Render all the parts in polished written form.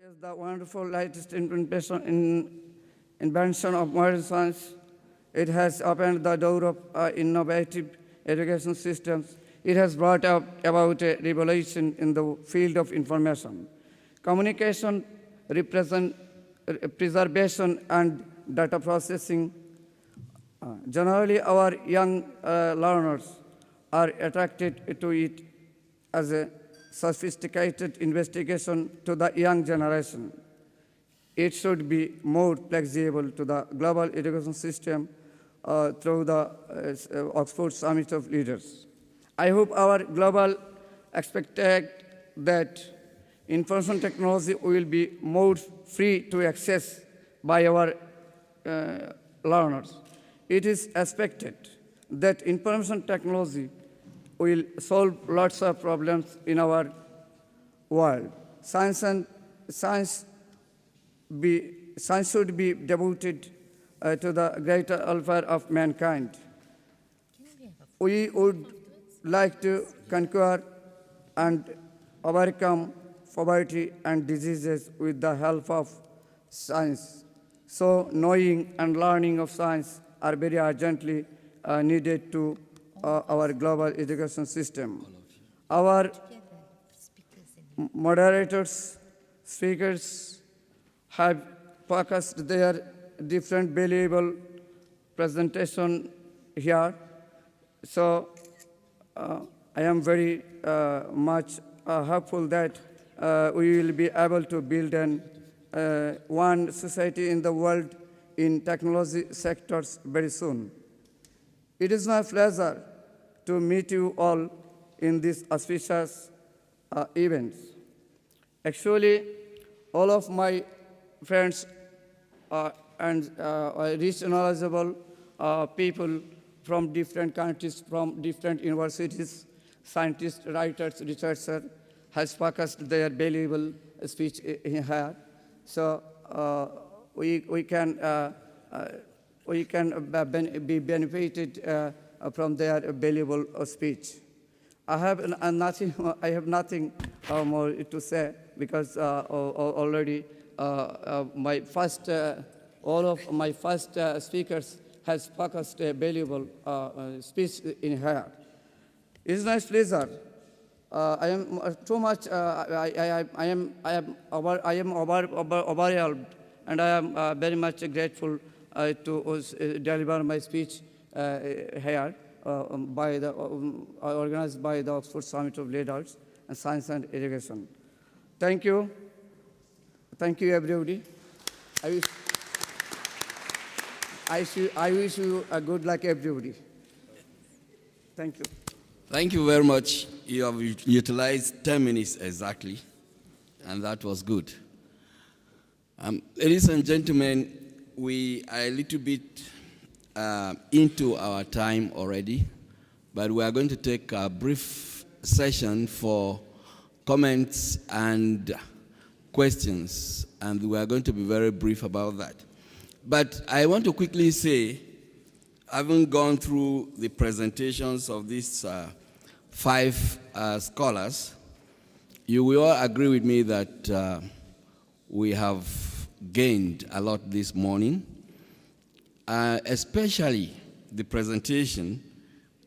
Yes, the wonderful latest invention of modern science. It has opened the door of innovative education systems. It has brought about a revolution in the field of information, communication, preservation, and data processing. Generally, our young learners are attracted to it as a sophisticated investigation to the young generation. It should be more flexible to the global education system through the Oxford Summit of Leaders. I hope our global expected that information technology will be more free to access by our learners. It is expected that information technology will solve lots of problems in our world. Science should be devoted to the greater welfare of mankind. We would like to conquer and overcome poverty and diseases with the help of science. So knowing and learning of science are very urgently needed to our global education system. Our moderators, speakers have focused their different valuable presentation here. So I am very much hopeful that we will be able to build one society in the world in technology sectors very soon. It is my pleasure to meet you all in this auspicious event. Actually, all of my friends and rich knowledgeable people from different countries, from different universities, scientists, writers, researchers, has focused their valuable speech here. So we can be benefited from their valuable speech. I have nothing more to say because already all of my first speakers has focused a valuable speech in here. It's nice pleasure. I am too much. I am overwhelmed, and I am very much grateful to deliver my speech here organized by the Oxford Summit of Leaders and Science and Education. Thank you. Thank you, everybody. I wish you a good luck, everybody. Thank you. Thank you very much. You have utilized 10 minutes exactly, and that was good. Ladies and gentlemen, we are a little bit into our time already, but we are going to take a brief session for comments and questions, and we are going to be very brief about that. But I want to quickly say, having gone through the presentations of these 5 scholars, you will all agree with me that we have gained a lot this morning, especially the presentation.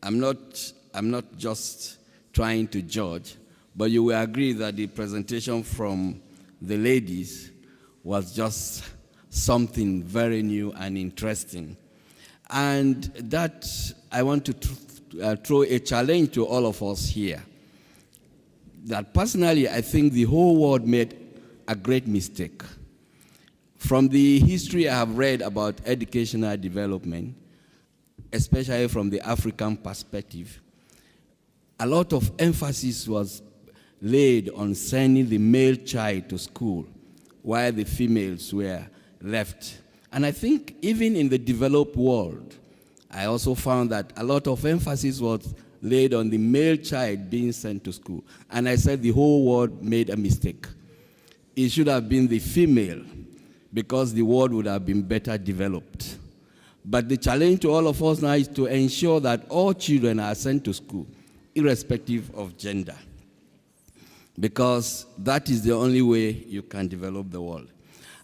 I'm not just trying to judge, but you will agree that the presentation from the ladies was just something very new and interesting. And that I want to throw a challenge to all of us here. That personally, I think the whole world made a great mistake. From the history I have read about educational development, especially from the African perspective, a lot of emphasis was laid on sending the male child to school while the females were left. And I think even in the developed world, I also found that a lot of emphasis was laid on the male child being sent to school. And I said the whole world made a mistake. It should have been the female, because the world would have been better developed. But the challenge to all of us now is to ensure that all children are sent to school, irrespective of gender. because that is the only way you can develop the world.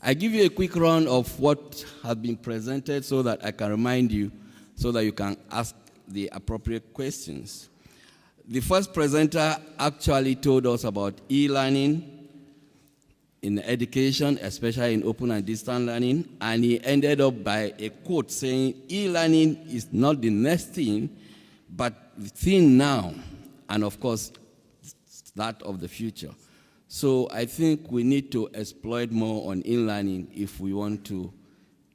I give you a quick run of what has been presented so that I can remind you, so that you can ask the appropriate questions. The first presenter actually told us about e-learning in education, especially in open and distance learning, and he ended up by a quote saying, e-learning is not the next thing, but the thing now, and of course, that of the future. So I think we need to exploit more on e-learning if we want to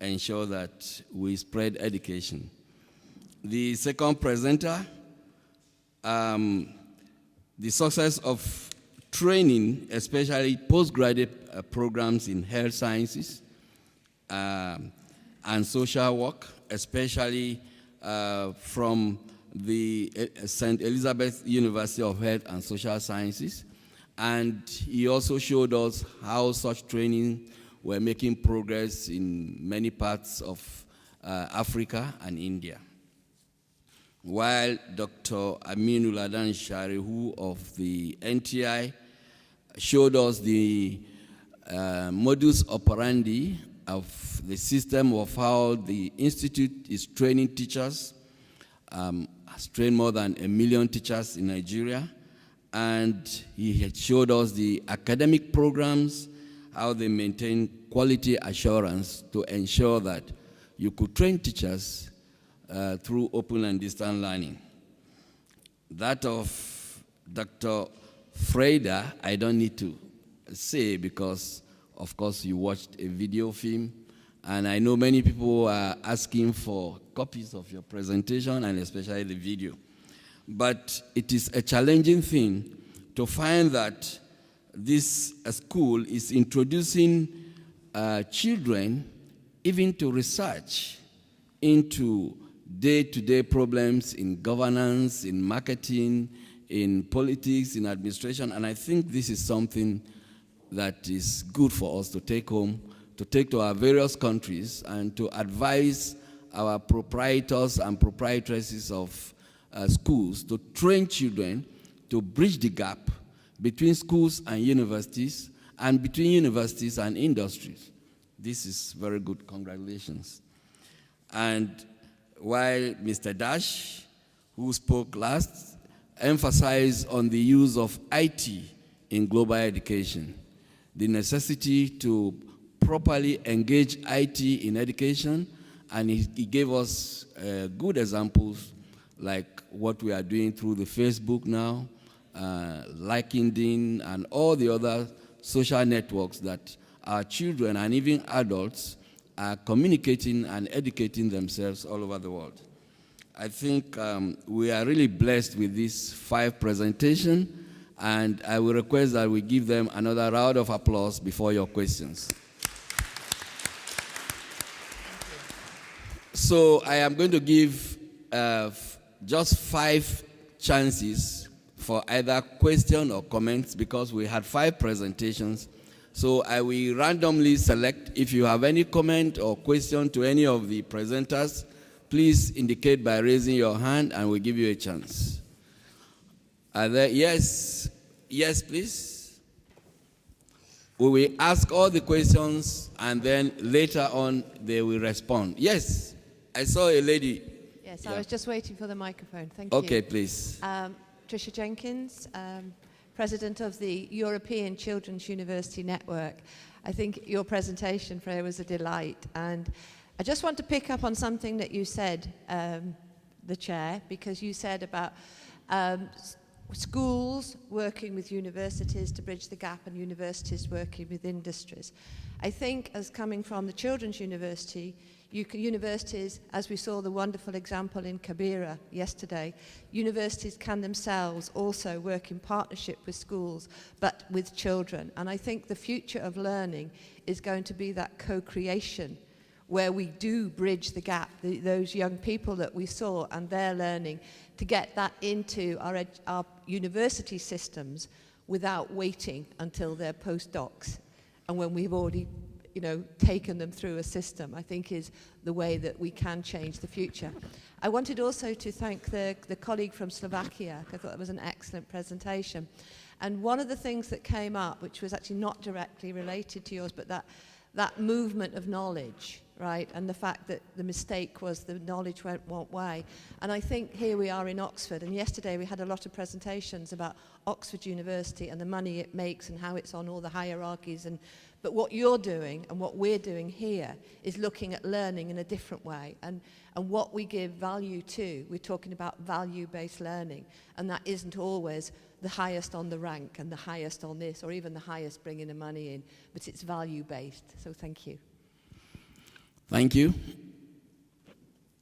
ensure that we spread education. The second presenter, the success of training, especially postgraduate programs in health sciences and social work, especially from the St. Elizabeth University of Health and Social Sciences. And he also showed us how such training were making progress in many parts of Africa and India. While Dr. Aminu Ladan Sharihu of the NTI showed us the modus operandi of the system of how the institute is training teachers, has trained more than 1 million teachers in Nigeria, and he had showed us the academic programs, how they maintain quality assurance to ensure that you could train teachers through open and distance learning. That of Dr. Freda, I don't need to say because, of course, you watched a video film, and I know many people are asking for copies of your presentation and especially the video. But it is a challenging thing to find that this school is introducing children even to research into day-to-day problems in governance, in marketing, in politics, in administration, and I think this is something that is good for us to take home, to take to our various countries, and to advise our proprietors and proprietresses of schools to train children to bridge the gap between schools and universities, and between universities and industries. This is very good. Congratulations. And while Mr. Dash, who spoke last, emphasized on the use of IT in global education, the necessity to properly engage IT in education, and he gave us good examples like what we are doing through the Facebook now, LinkedIn, and all the other social networks that our children and even adults are communicating and educating themselves all over the world. I think we are really blessed with these 5 presentations, and I will request that we give them another round of applause before your questions. So I am going to give just 5 chances for either question or comments because we had 5 presentations. So I will randomly select. If you have any comment or question to any of the presenters, please indicate by raising your hand and we'll give you a chance. Are there? Yes? Yes, please. We will ask all the questions and then later on they will respond. Yes, I saw a lady. Yes, Yeah. I was just waiting for the microphone. Thank you. Okay, please. Tricia Jenkins, President of the European Children's University Network. I think your presentation, Freya, was a delight. And I just want to pick up on something that you said, the Chair, because you said about schools working with universities to bridge the gap and universities working with industries. I think as coming from the Children's University, universities, as we saw the wonderful example in Kabira yesterday, universities can themselves also work in partnership with schools, but with children. And I think the future of learning is going to be that co-creation, where we do bridge the gap, those young people that we saw and their learning, to get that into our university systems without waiting until they're postdocs. And when we've already taken them through a system, I think is the way that we can change the future. I wanted also to thank the colleague from Slovakia. I thought that was an excellent presentation. And one of the things that came up, which was actually not directly related to yours, but that movement of knowledge, right? And the fact that the mistake was the knowledge went one way. And I think here we are in Oxford, and yesterday we had a lot of presentations about Oxford University and the money it makes and how it's on all the hierarchies. But what you're doing and what we're doing here is looking at learning in a different way. And what we give value to, we're talking about value-based learning. And that isn't always the highest on the rank and the highest on this, or even the highest bringing the money in, but it's value-based. So thank you. Thank you.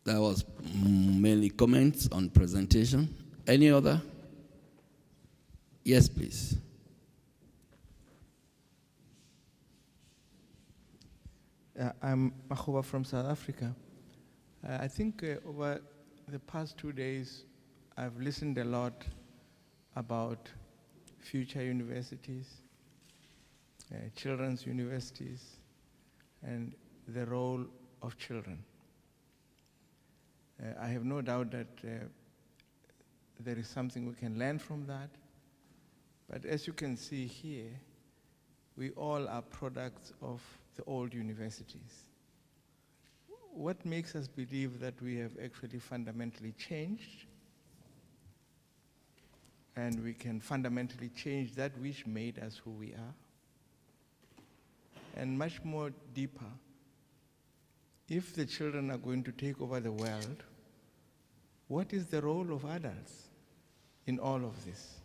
That was mainly comments on presentation. Any other? Yes, please. I'm Mahuba from South Africa. I think over the past 2 days, I've listened a lot about future universities, children's universities, and the role of children. I have no doubt that there is something we can learn from that. But as you can see here, we all are products of the old universities. What makes us believe that we have actually fundamentally changed, and we can fundamentally change that which made us who we are? And much more deeper, if the children are going to take over the world, what is the role of adults in all of this?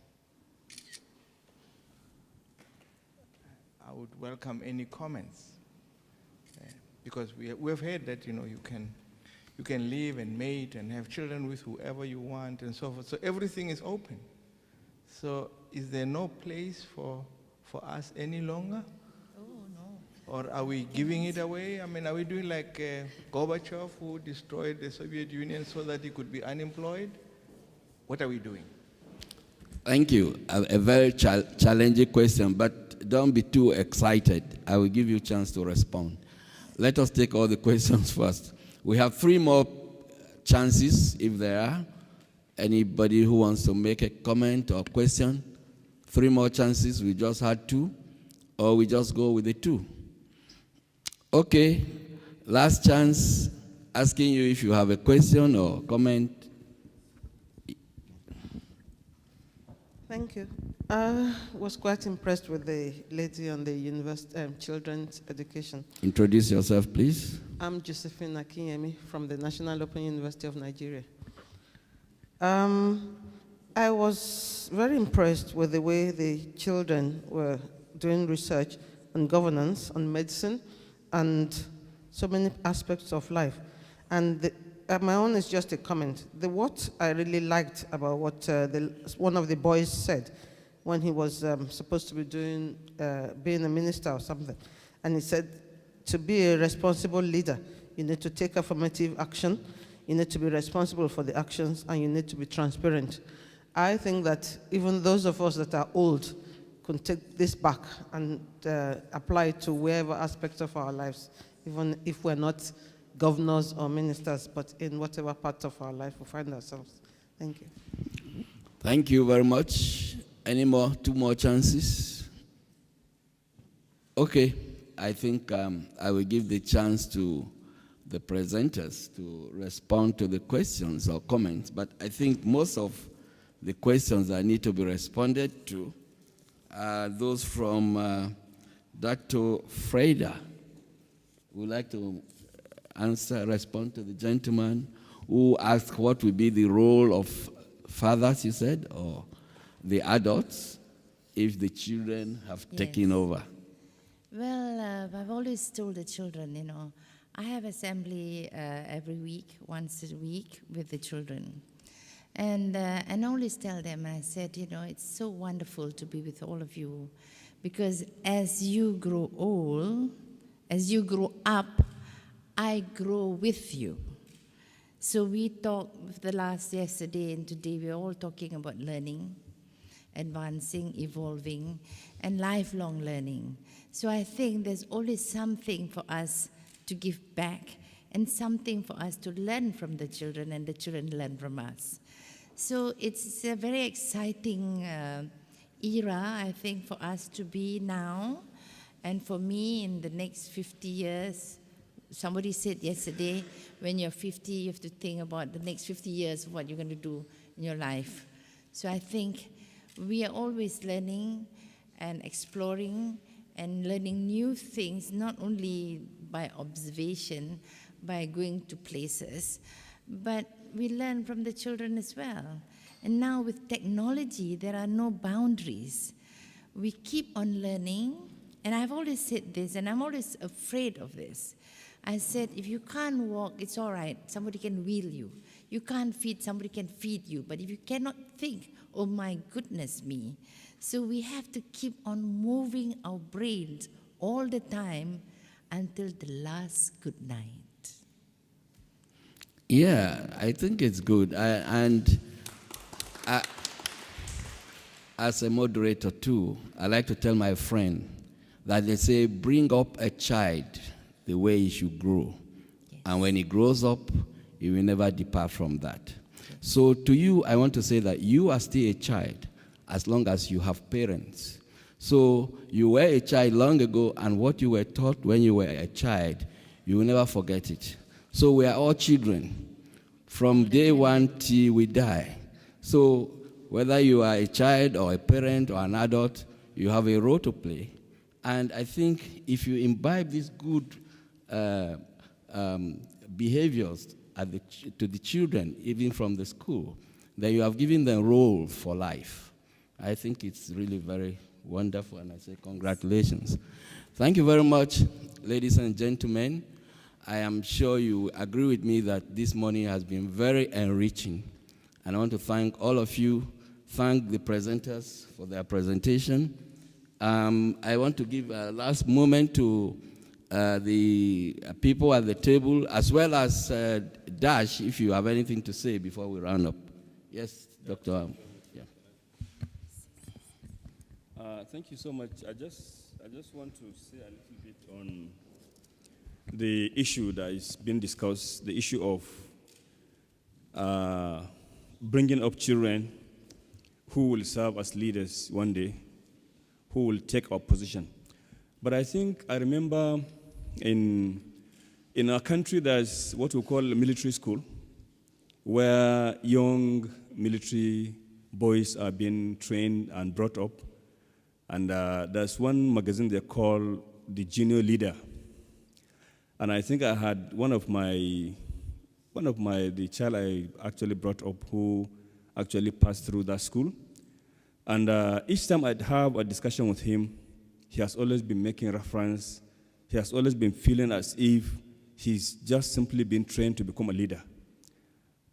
I would welcome any comments, because we've heard that you can live and mate and have children with whoever you want and so forth. So everything is open. So is there no place for us any longer? Oh, no. Or are we giving it away? I mean, are we doing like Gorbachev, who destroyed the Soviet Union so that he could be unemployed? What are we doing? Thank you. A very challenging question, but don't be too excited. I will give you a chance to respond. Let us take all the questions first. We have 3 more chances if there are. Anybody who wants to make a comment or question? 3 more chances. We just had 2, or we just go with the 2. Okay. Last chance, asking you if you have a question or comment. Thank you. I was quite impressed with the lady on the children's education. Introduce yourself, please. I'm Josephine Akinyemi from the National Open University of Nigeria. I was very impressed with the way the children were doing research on governance, on medicine, and so many aspects of life. And my own is just a comment. What I really liked about what one of the boys said when he was supposed to be being a minister or something, and he said, to be a responsible leader, you need to take affirmative action, you need to be responsible for the actions, and you need to be transparent. I think that even those of us that are old can take this back and apply it to wherever aspects of our lives, even if we're not governors or ministers, but in whatever part of our life we find ourselves. Thank you. Thank you very much. Any more? 2 more chances? Okay. I think I will give the chance to the presenters to respond to the questions or comments, but I think most of the questions that need to be responded to are those from Dr. Freda. Would like to respond to the gentleman who asked what would be the role of fathers, you said, or the adults, if the children have taken over? Well, I've always told the children, I have assembly every week, once a week, with the children. And I always tell them, I said, it's so wonderful to be with all of you, because as you grow old, as you grow up, I grow with you. So we talked yesterday and today, we're all talking about learning, advancing, evolving, and lifelong learning. So I think there's always something for us to give back and something for us to learn from the children and the children learn from us. So it's a very exciting era, I think, for us to be now. And for me, in the next 50 years, somebody said yesterday, when you're 50, you have to think about the next 50 years of what you're going to do in your life. So I think we are always learning and exploring and learning new things, not only by observation, by going to places, but we learn from the children as well. And now with technology, there are no boundaries. We keep on learning, and I've always said this, and I'm always afraid of this. I said, if you can't walk, it's all right. Somebody can wheel you. You can't feed, somebody can feed you. But if you cannot think, oh my goodness me. So we have to keep on moving our brains all the time until the last good night. Yeah, I think it's good. As a moderator too, I like to tell my friend that they say, bring up a child the way he should grow. Yes. And when he grows up, he will never depart from that. Yes. So to you, I want to say that you are still a child as long as you have parents. So you were a child long ago, and what you were taught when you were a child, you will never forget it. So we are all children from day one till we die. So whether you are a child or a parent or an adult, you have a role to play. And I think if you imbibe these good behaviors to the children, even from the school, then you have given them role for life. I think it's really very wonderful, and I say congratulations. Thank you very much, ladies and gentlemen. I am sure you agree with me that this morning has been very enriching. And I want to thank all of you, thank the presenters for their presentation. I want to give a last moment to the people at the table, as well as Dash, if you have anything to say before we round up. Yes, Dr. Yeah. Thank you so much. I just want to say a little bit on the issue that is being discussed, the issue of bringing up children who will serve as leaders one day, who will take our position. But I think I remember in our country there's what we call a military school, where young military boys are being trained and brought up. And there's one magazine they call The Junior Leader. And I think I had the child I actually brought up who actually passed through that school. And each time I'd have a discussion with him, he has always been making reference. He has always been feeling as if he's just simply been trained to become a leader.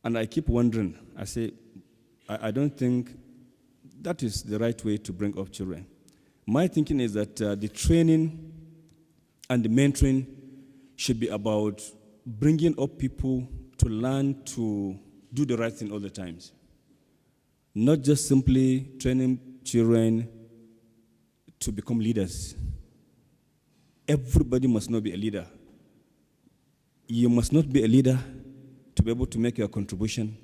And I keep wondering, I say, I don't think that is the right way to bring up children. My thinking is that the training and the mentoring should be about bringing up people to learn to do the right thing all the times. Not just simply training children to become leaders. Everybody must not be a leader. You must not be a leader to be able to make your contribution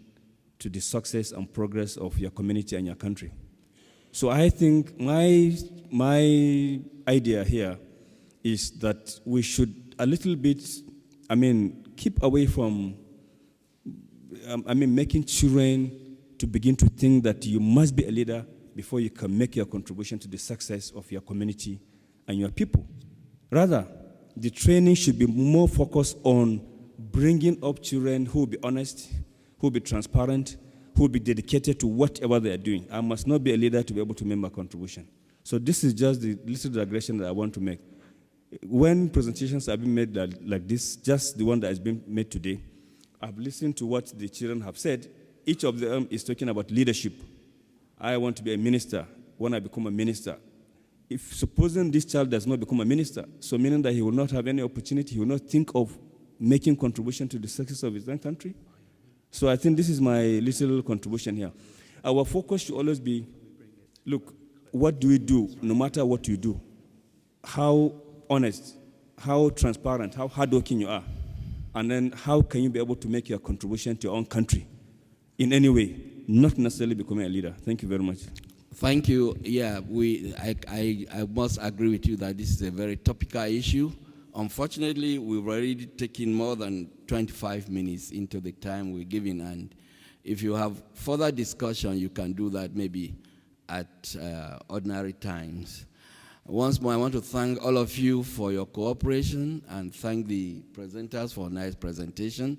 to the success and progress of your community and your country. So I think my idea here is that we should a little bit, keep away from, making children to begin to think that you must be a leader before you can make your contribution to the success of your community and your people. Rather, the training should be more focused on bringing up children who will be honest, who will be transparent, who will be dedicated to whatever they are doing. I must not be a leader to be able to make my contribution. So this is just the little digression that I want to make. When presentations have been made like this, just the one that has been made today, I've listened to what the children have said. Each of them is talking about leadership. I want to be a minister when I become a minister. If supposing this child does not become a minister, so meaning that he will not have any opportunity, he will not think of making contribution to the success of his own country. So I think this is my little contribution here. Our focus should always be, look, what do we do no matter what you do? How honest, how transparent, how hardworking you are, and then how can you be able to make your contribution to your own country in any way, not necessarily becoming a leader. Thank you very much. Thank you. Yeah, I must agree with you that this is a very topical issue. Unfortunately, we've already taken more than 25 minutes into the time we're given, and if you have further discussion, you can do that maybe at ordinary times. Once more, I want to thank all of you for your cooperation and thank the presenters for a nice presentation.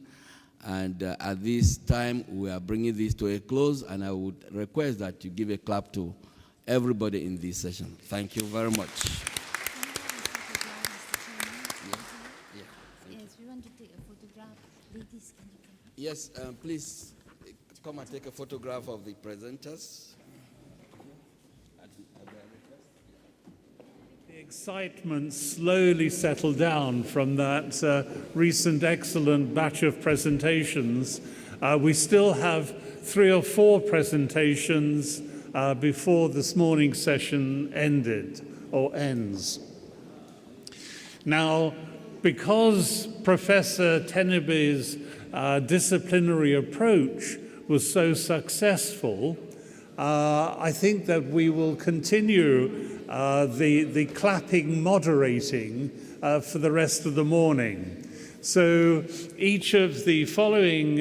And at this time, we are bringing this to a close, and I would request that you give a clap to everybody in this session. Thank you very much. Yes, we want to take a photograph. Ladies, can you come? Yes, please come and take a photograph of the presenters. The excitement slowly settled down from that recent excellent batch of presentations. We still have 3 or 4 presentations before this morning's session ended or ends. Now, because Professor Tenebe's disciplinary approach was so successful, I think that we will continue the clapping moderating for the rest of the morning. So each of the following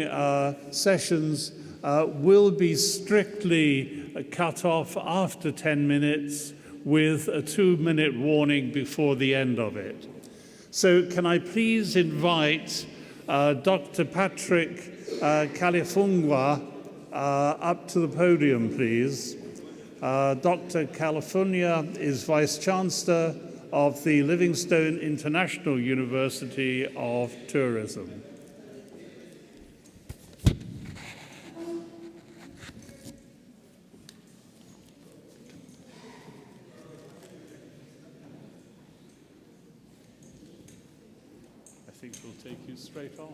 sessions will be strictly cut off after 10 minutes with a 2-minute warning before the end of it. So can I please invite Dr. Patrick Kalifungwa up to the podium, please. Dr. California is Vice-Chancellor of the Livingstone International University of Tourism. I think we'll take you straight on.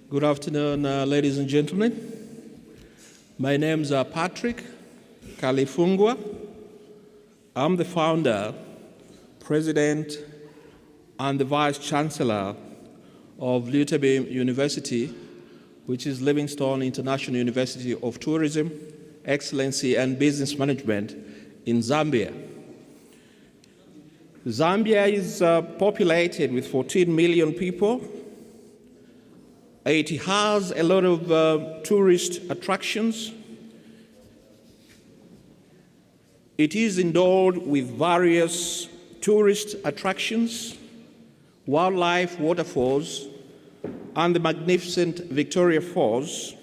Good afternoon, ladies and gentlemen. My name is Patrick Kalifungwa. I'm the founder, president, and the vice chancellor of Liutabim University, which is Livingstone International University of Tourism, Excellency, and Business Management in Zambia. Zambia is populated with 14 million people. It has a lot of tourist attractions. It is endowed with various tourist attractions, wildlife waterfalls, and the magnificent Victoria Falls,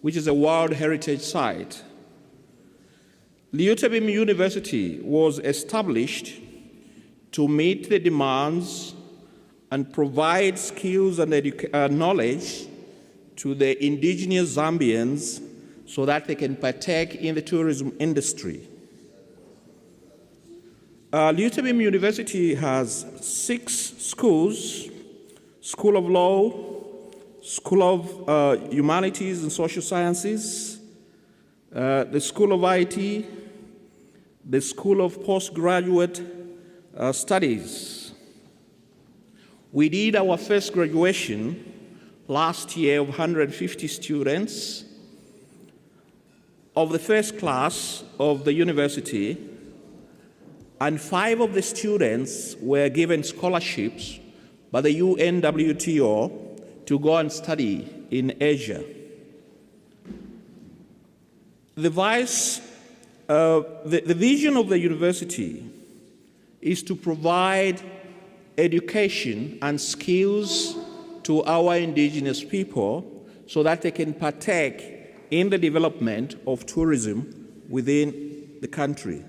which is a World Heritage Site. Liutabim University was established to meet the demands and provide skills and knowledge to the indigenous Zambians so that they can partake in the tourism industry. Liutabim University has 6 schools: School of Law, School of Humanities and Social Sciences, the School of IT, the School of Postgraduate Studies. We did our first graduation last year of 150 students of the first class of the university, and 5 of the students were given scholarships by the UNWTO to go and study in Asia. The vision of the university is to provide education and skills to our indigenous people so that they can partake in the development of tourism within the country.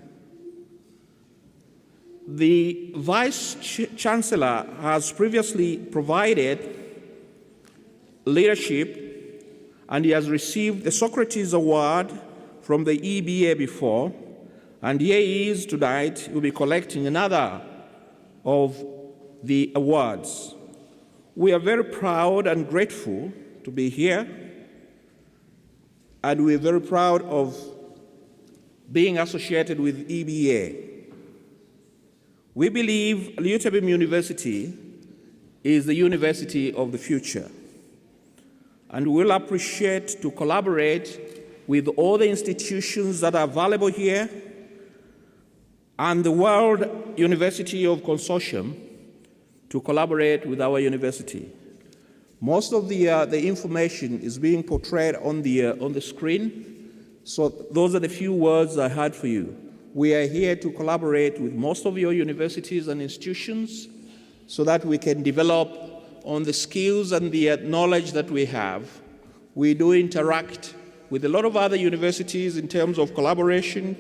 The Vice-Chancellor has previously provided leadership, and he has received the Socrates Award from the EBA before, and here he is tonight. He will be collecting another of the awards. We are very proud and grateful to be here, and we are very proud of being associated with EBA. We believe Liutebim University is the university of the future, and we'll appreciate to collaborate with all the institutions that are available here and the World University of Consortium to collaborate with our university. Most of the information is being portrayed on the screen, so those are the few words I had for you. We are here to collaborate with most of your universities and institutions so that we can develop on the skills and the knowledge that we have. We do interact with a lot of other universities in terms of collaboration,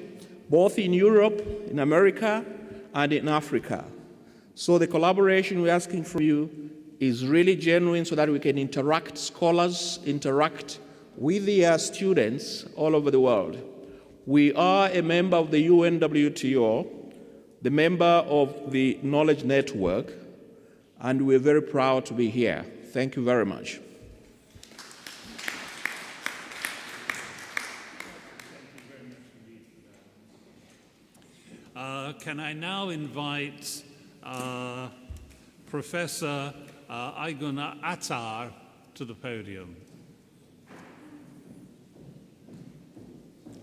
both in Europe, in America, and in Africa. So the collaboration we're asking from you is really genuine so that we can interact, scholars interact with the students all over the world. We are a member of the UNWTO, the member of the Knowledge Network, and we're very proud to be here. Thank you very much. Can I now invite Professor Aygun Attar to the podium?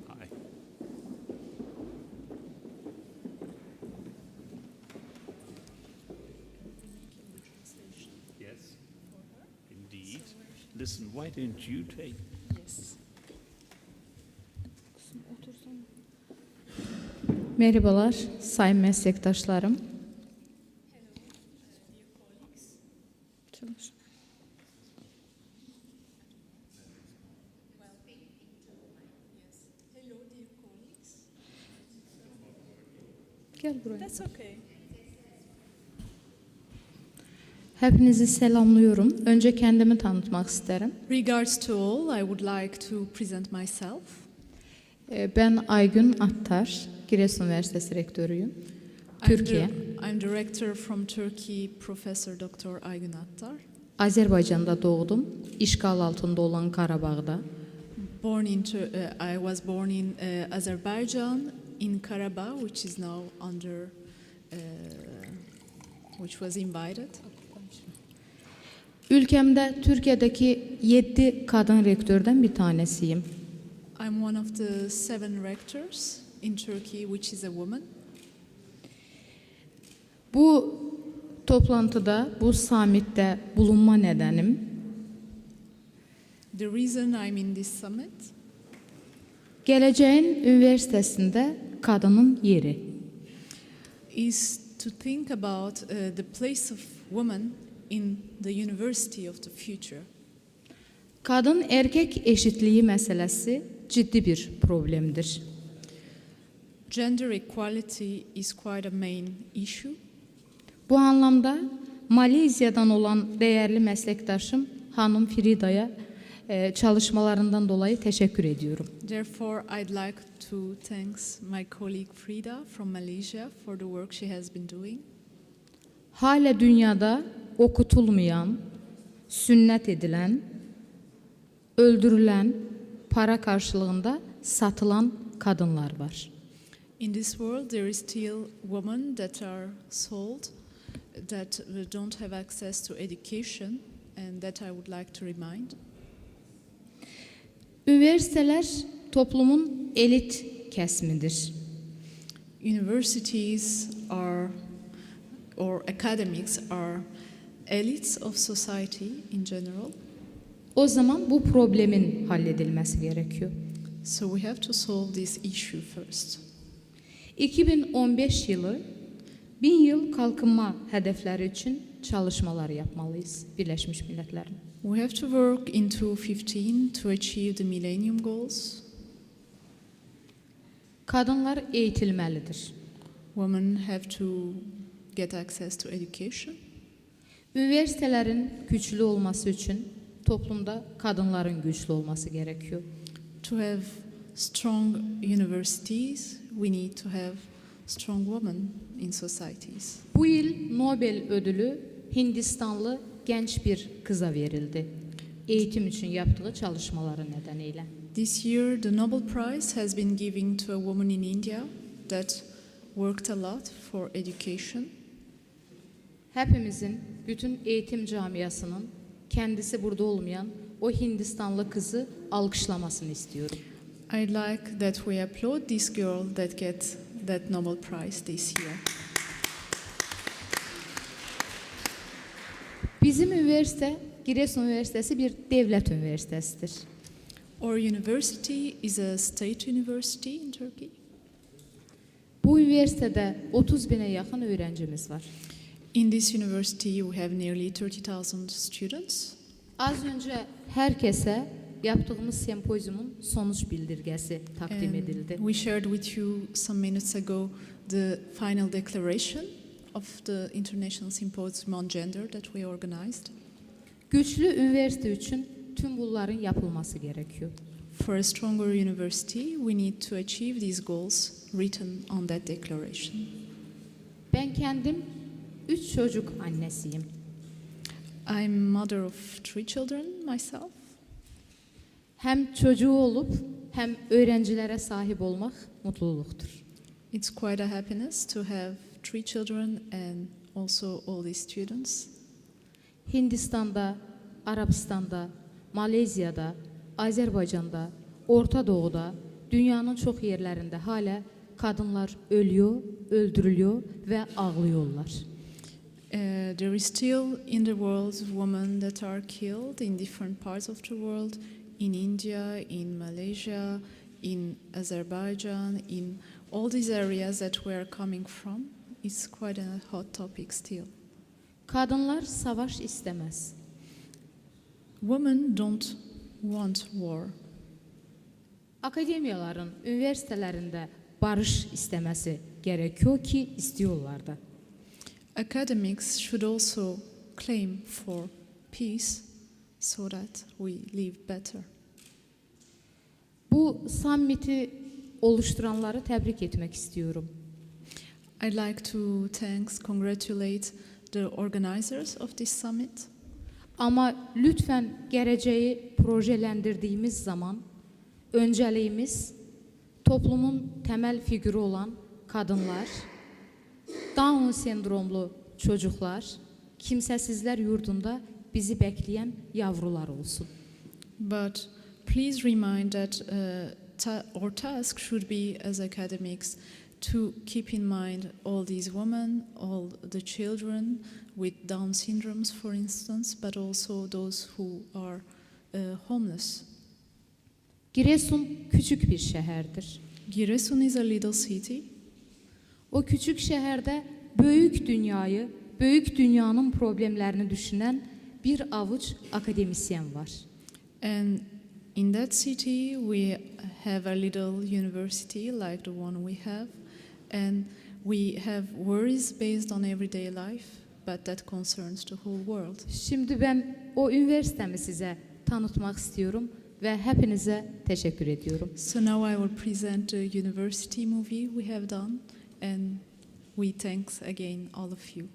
Hi. Yes, indeed. Listen, why don't you take... Yes. Merhabalar sayın meslektaşlarım. Gel buraya. That's okay. Hepinizi selamlıyorum. Önce kendimi tanıtmak isterim. Regards to all, I would like to present myself. Ben Aygun Attar, Giresun Üniversitesi Rektörüyüm. Türkiye. I'm director from Turkey, Professor Dr. Aygun Attar. Azerbaycan'da doğdum. İşgal altında olan Karabağ'da. I was born in Azerbaijan, in Karabakh, which is now under, which was invited. Ülkemde Türkiye'deki 7 kadın rektörden bir tanesiyim. I'm one of the 7 rectors in Turkey, which is a woman. Bu toplantıda, bu summit'te bulunma nedenim, The reason I'm in this summit geleceğin üniversitesinde kadının yeri. is to think about the place of women in the university of the future. Kadın erkek eşitliği meselesi ciddi bir problemdir. Gender equality is quite a main issue. Bu anlamda Malezya'dan olan değerli meslektaşım Hanım Frida'ya çalışmalarından dolayı teşekkür ediyorum. Therefore, I'd like to thank my colleague Frida from Malaysia for the work she has been doing. Hala dünyada okutulmayan, sünnet edilen, öldürülen, para karşılığında satılan kadınlar var. In this world, there is still women that are sold, that don't have access to education, and that I would like to remind. Üniversiteler toplumun elit kesimidir. Universities are, or academics are elites of society in general. O zaman bu problemin halledilmesi gerekiyor. So we have to solve this issue first. 2015 yılı 1000 yıl kalkınma hedefleri için çalışmalar yapmalıyız Birleşmiş Milletler'in. We have to work in 2015 to achieve the Millennium Goals. Kadınlar eğitilmelidir. Women have to get access to education. Üniversitelerin güçlü olması için toplumda kadınların güçlü olması gerekiyor. To have strong universities, we need to have strong women in societies. Bu yıl Nobel ödülü Hindistanlı genç bir kıza verildi. Eğitim için yaptığı çalışmaları nedeniyle. This year, the Nobel Prize has been given to a woman in India that worked a lot for education. Hepimizin, bütün eğitim camiasının kendisi burada olmayan o Hindistanlı kızı alkışlamasını istiyorum. I'd like that we applaud this girl that gets that Nobel Prize this year. Bizim üniversite, Giresun Üniversitesi bir devlet üniversitesidir. Our university is a state university in Turkey. Bu üniversitede 30 bine yakın öğrencimiz var. In this university, we have nearly 30,000 students. Az önce herkese yaptığımız sempozyumun sonuç bildirgesi takdim And edildi. we shared with you some minutes ago the final declaration of the International Symposium on Gender that we organized. Güçlü üniversite için tüm bunların yapılması gerekiyor. For a stronger university, we need to achieve these goals written on that declaration. Ben kendim 3 çocuk annesiyim. I'm mother of 3 children myself. Hem çocuğu olup hem öğrencilere sahip olmak mutluluktur. It's quite a happiness to have 3 children and also all these students. Hindistan'da, Arabistan'da, Malezya'da, Azerbaycan'da, Orta Doğu'da, dünyanın çok yerlerinde hala kadınlar ölüyor, öldürülüyor ve ağlıyorlar. There is still in the world women that are killed in different parts of the world, in India, in Malaysia, in Azerbaijan, in all these areas that we are coming from. It's quite a hot topic still. Kadınlar savaş istemez. Women don't want war. Akademiyaların, üniversitelerinde barış istemesi gerekiyor ki istiyorlar da. Academics should also claim for peace so that we live better. Bu summiti oluşturanları tebrik etmek istiyorum. I'd like to congratulate the organizers of this summit. Ama lütfen geleceği projelendirdiğimiz zaman önceliğimiz toplumun temel figürü olan kadınlar, Down sendromlu çocuklar, kimsesizler yurdunda bizi bekleyen yavrular olsun. But please remind that our task should be as academics to keep in mind all these women, all the children with Down syndromes, for instance, but also those who are homeless. Giresun küçük bir şehirdir. Giresun is a little city. O küçük şehirde büyük dünyayı, büyük dünyanın problemlerini düşünen bir avuç akademisyen var. And in that city we have a little university like the one we have, and we have worries based on everyday life, but that concerns the whole world. Şimdi ben o üniversitemi size tanıtmak istiyorum ve hepinize teşekkür ediyorum. So now I will present the university movie we have done, and we thanks again all of you.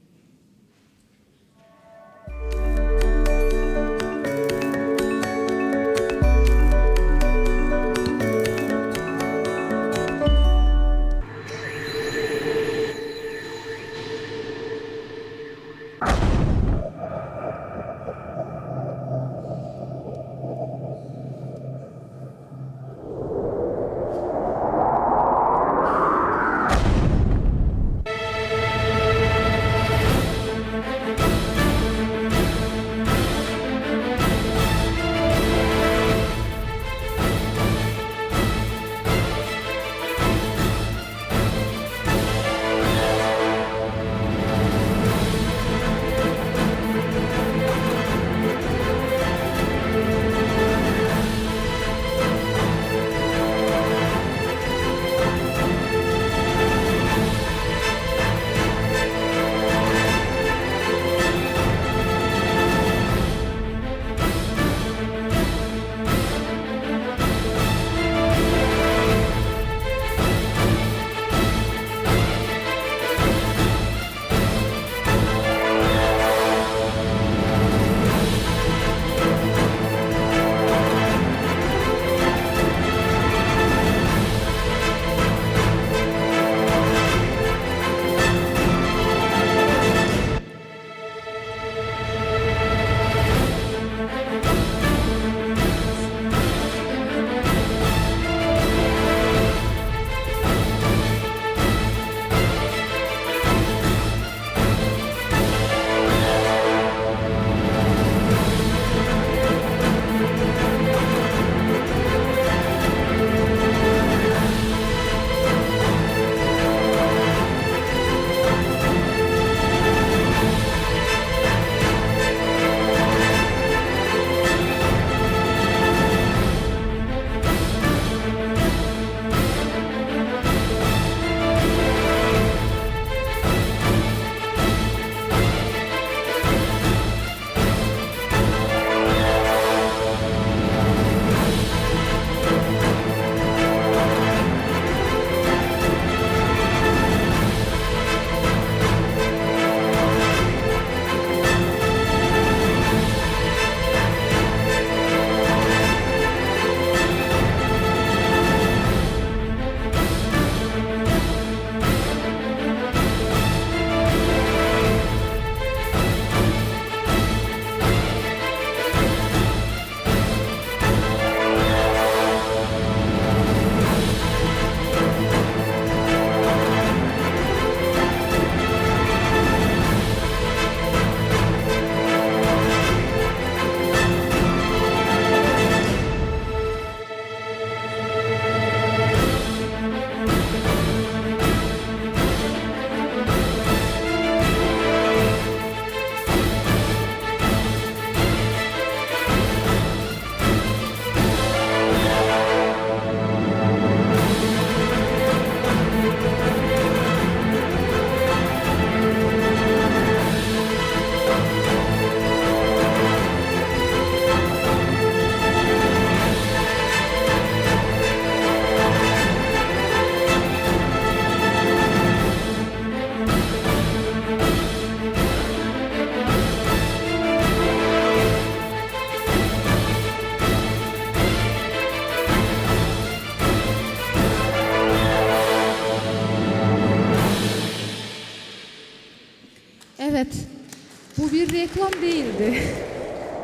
reklam değildi.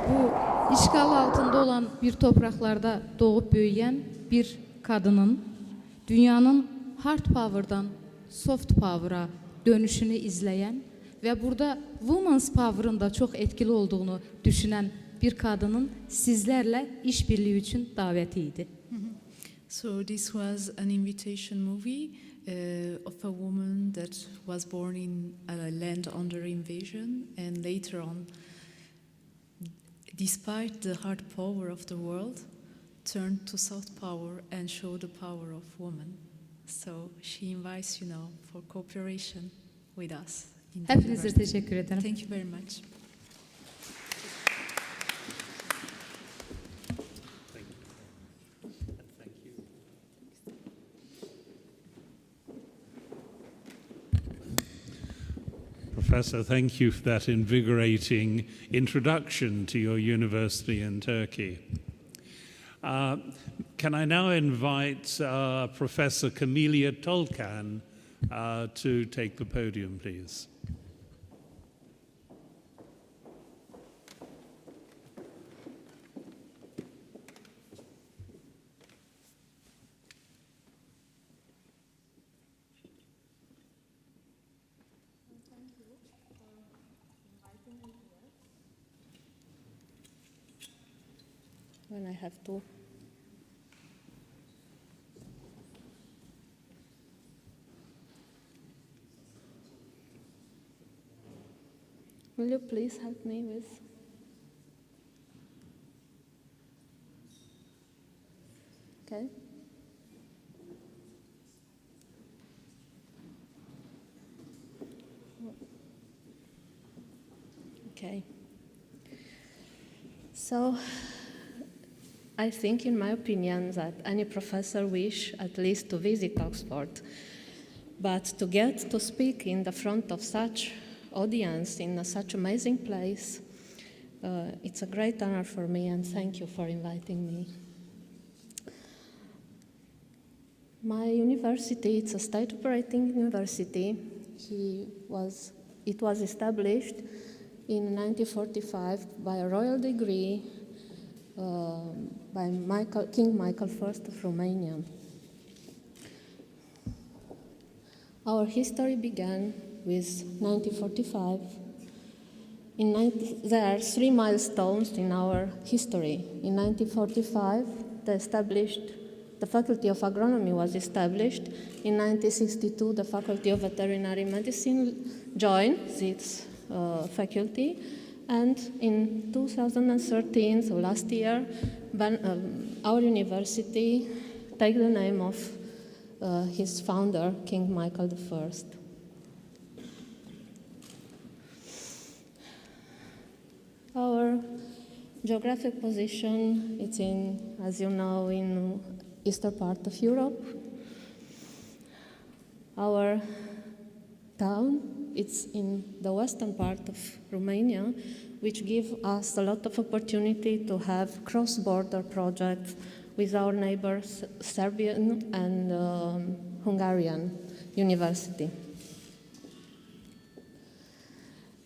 Bu işgal altında olan bir topraklarda doğup büyüyen bir kadının dünyanın hard power'dan soft power'a dönüşünü izleyen ve burada women's power'ın da çok etkili olduğunu düşünen bir kadının sizlerle işbirliği için davetiydi. So this was an invitation movie of a woman that was born in a land under invasion, and later on, despite the hard power of the world, turned to soft power and showed the power of woman. So she invites you now for cooperation with us. in the Hepinize university. teşekkür ederim. Thank you very much. Professor, thank you for that invigorating introduction to your university in Turkey. Can I now invite Professor Camelia Tolkan to take the podium, please? When I have to. Will you please help me with? Okay. Okay. So, I think, in my opinion, that any professor wish at least to visit Oxford, but to get to speak in the front of such audience in such amazing place, it's a great honor for me, and thank you for inviting me. My university, it's a state operating university. It was established in 1945 by a royal decree by King Michael I of Romania. Our history began with 1945. There are 3 milestones in our history. In 1945, the Faculty of Agronomy was established. In 1962, the Faculty of Veterinary Medicine joined its faculty. And in 2013, so last year, our university took the name of his founder, King Michael I. Our geographic position, it's in, as you know, in eastern part of Europe. Our town, it's in the western part of Romania, which gives us a lot of opportunity to have cross-border projects with our neighbors, Serbian and Hungarian university.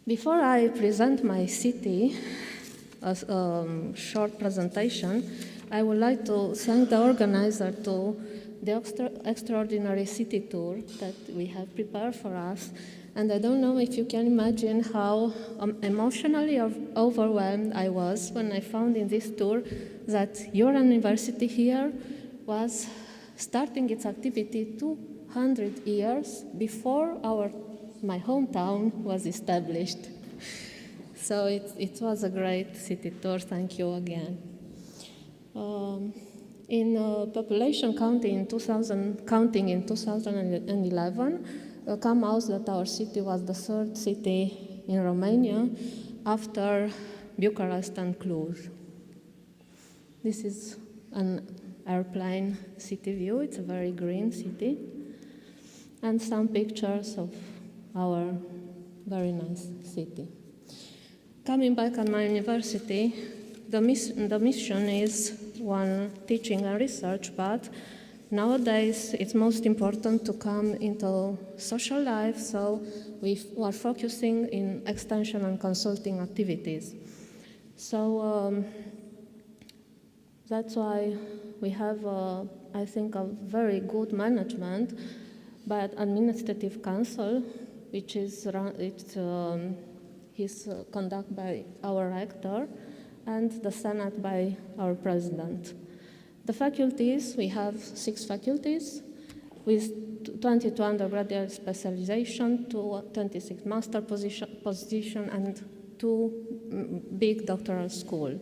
Before I present my city, as a short presentation, I would like to thank the organizer to the extraordinary city tour that we have prepared for us. And I don't know if you can imagine how emotionally overwhelmed I was when I found in this tour that your university here was starting its activity 200 years before my hometown was established. So it was a great city tour. Thank you again. In population counting in 2011, come out that our city was the 3rd city in Romania after Bucharest and Cluj. This is an airplane city view. It's a very green city. And some pictures of our very nice city. Coming back on my university, the mission is one, teaching and research, but Nowadays, it's most important to come into social life, so we are focusing in extension and consulting activities. So that's why we have, I think, a very good management, but administrative council, which is conducted by our rector, and the Senate by our president. The faculties, we have 6 faculties with 22 undergraduate specialization, 26 master position, and 2 big doctoral school.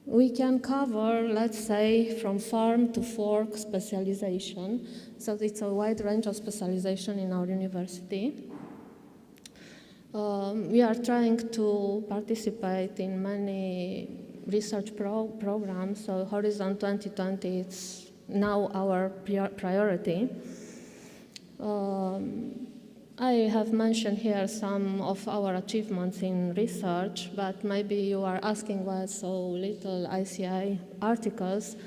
We can cover, let's say, from farm to fork specialization, so it's a wide range of specialization in our university. We are trying to participate in many research programs, so Horizon 2020 is now our priority. I have mentioned here some of our achievements in research, but maybe you are asking why so little ICI articles.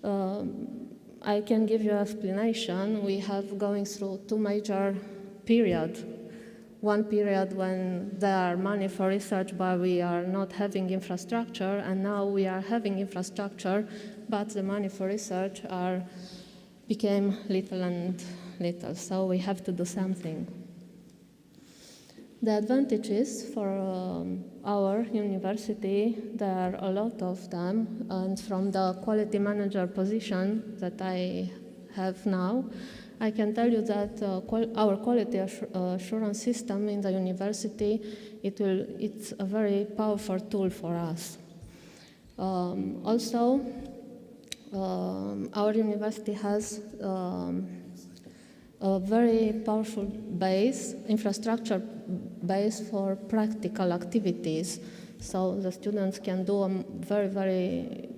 I can give you an explanation. We have going through 2 major periods. One period when there are money for research, but we are not having infrastructure, and now we are having infrastructure, but the money for research became little and little, so we have to do something. The advantages for our university, there are a lot of them, and from the quality manager position that I have now, I can tell you that our quality assurance system in the university, it's a very powerful tool for us. Also, our university has a very powerful infrastructure base for practical activities. So the students can do very, very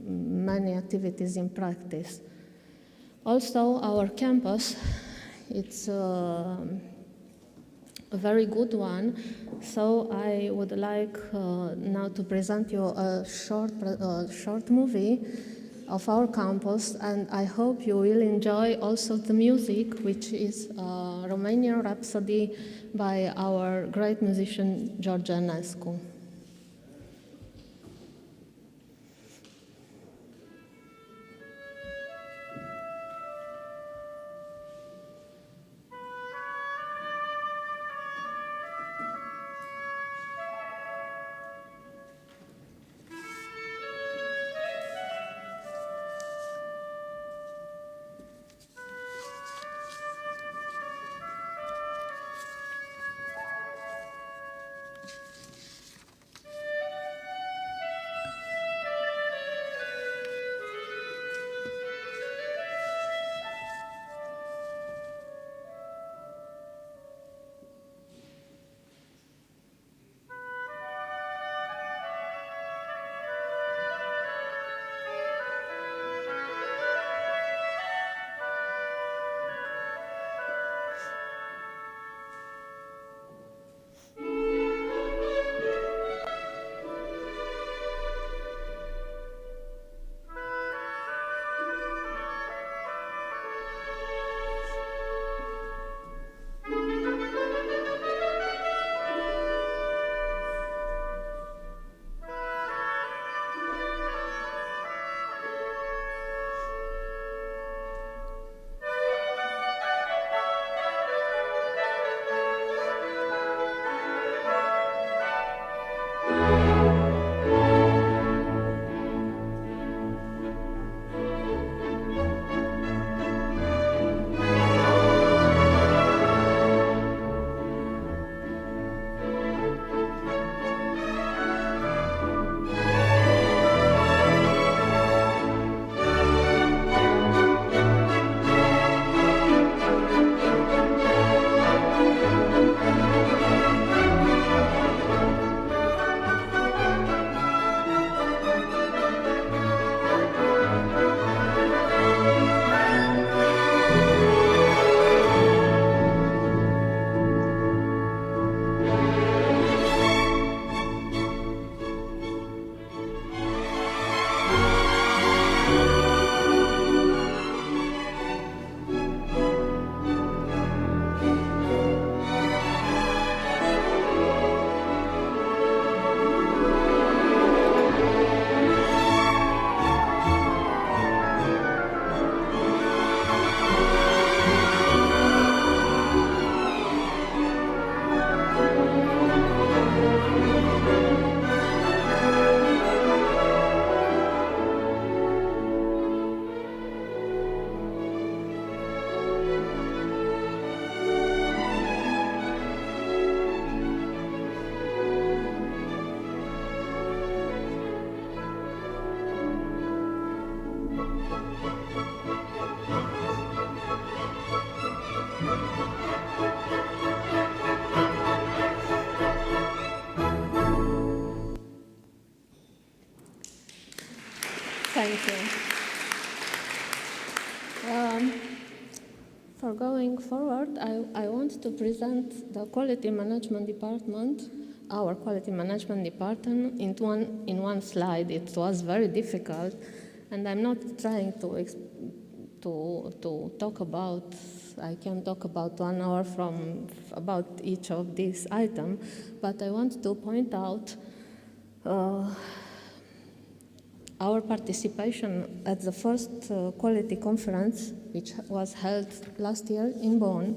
many activities in practice. Also, our campus, it's a very good one. So I would like now to present you a short movie of our campus, and I hope you will enjoy also the music, which is a Romanian Rhapsody by our great musician George Enescu. Thank you. For going forward, I want to present the quality management department, our quality management department, in one slide. It was very difficult, and I'm not trying to talk about. I can talk about 1 hour about each of these items, but I want to point out our participation at the first quality conference, which was held last year in Bonn.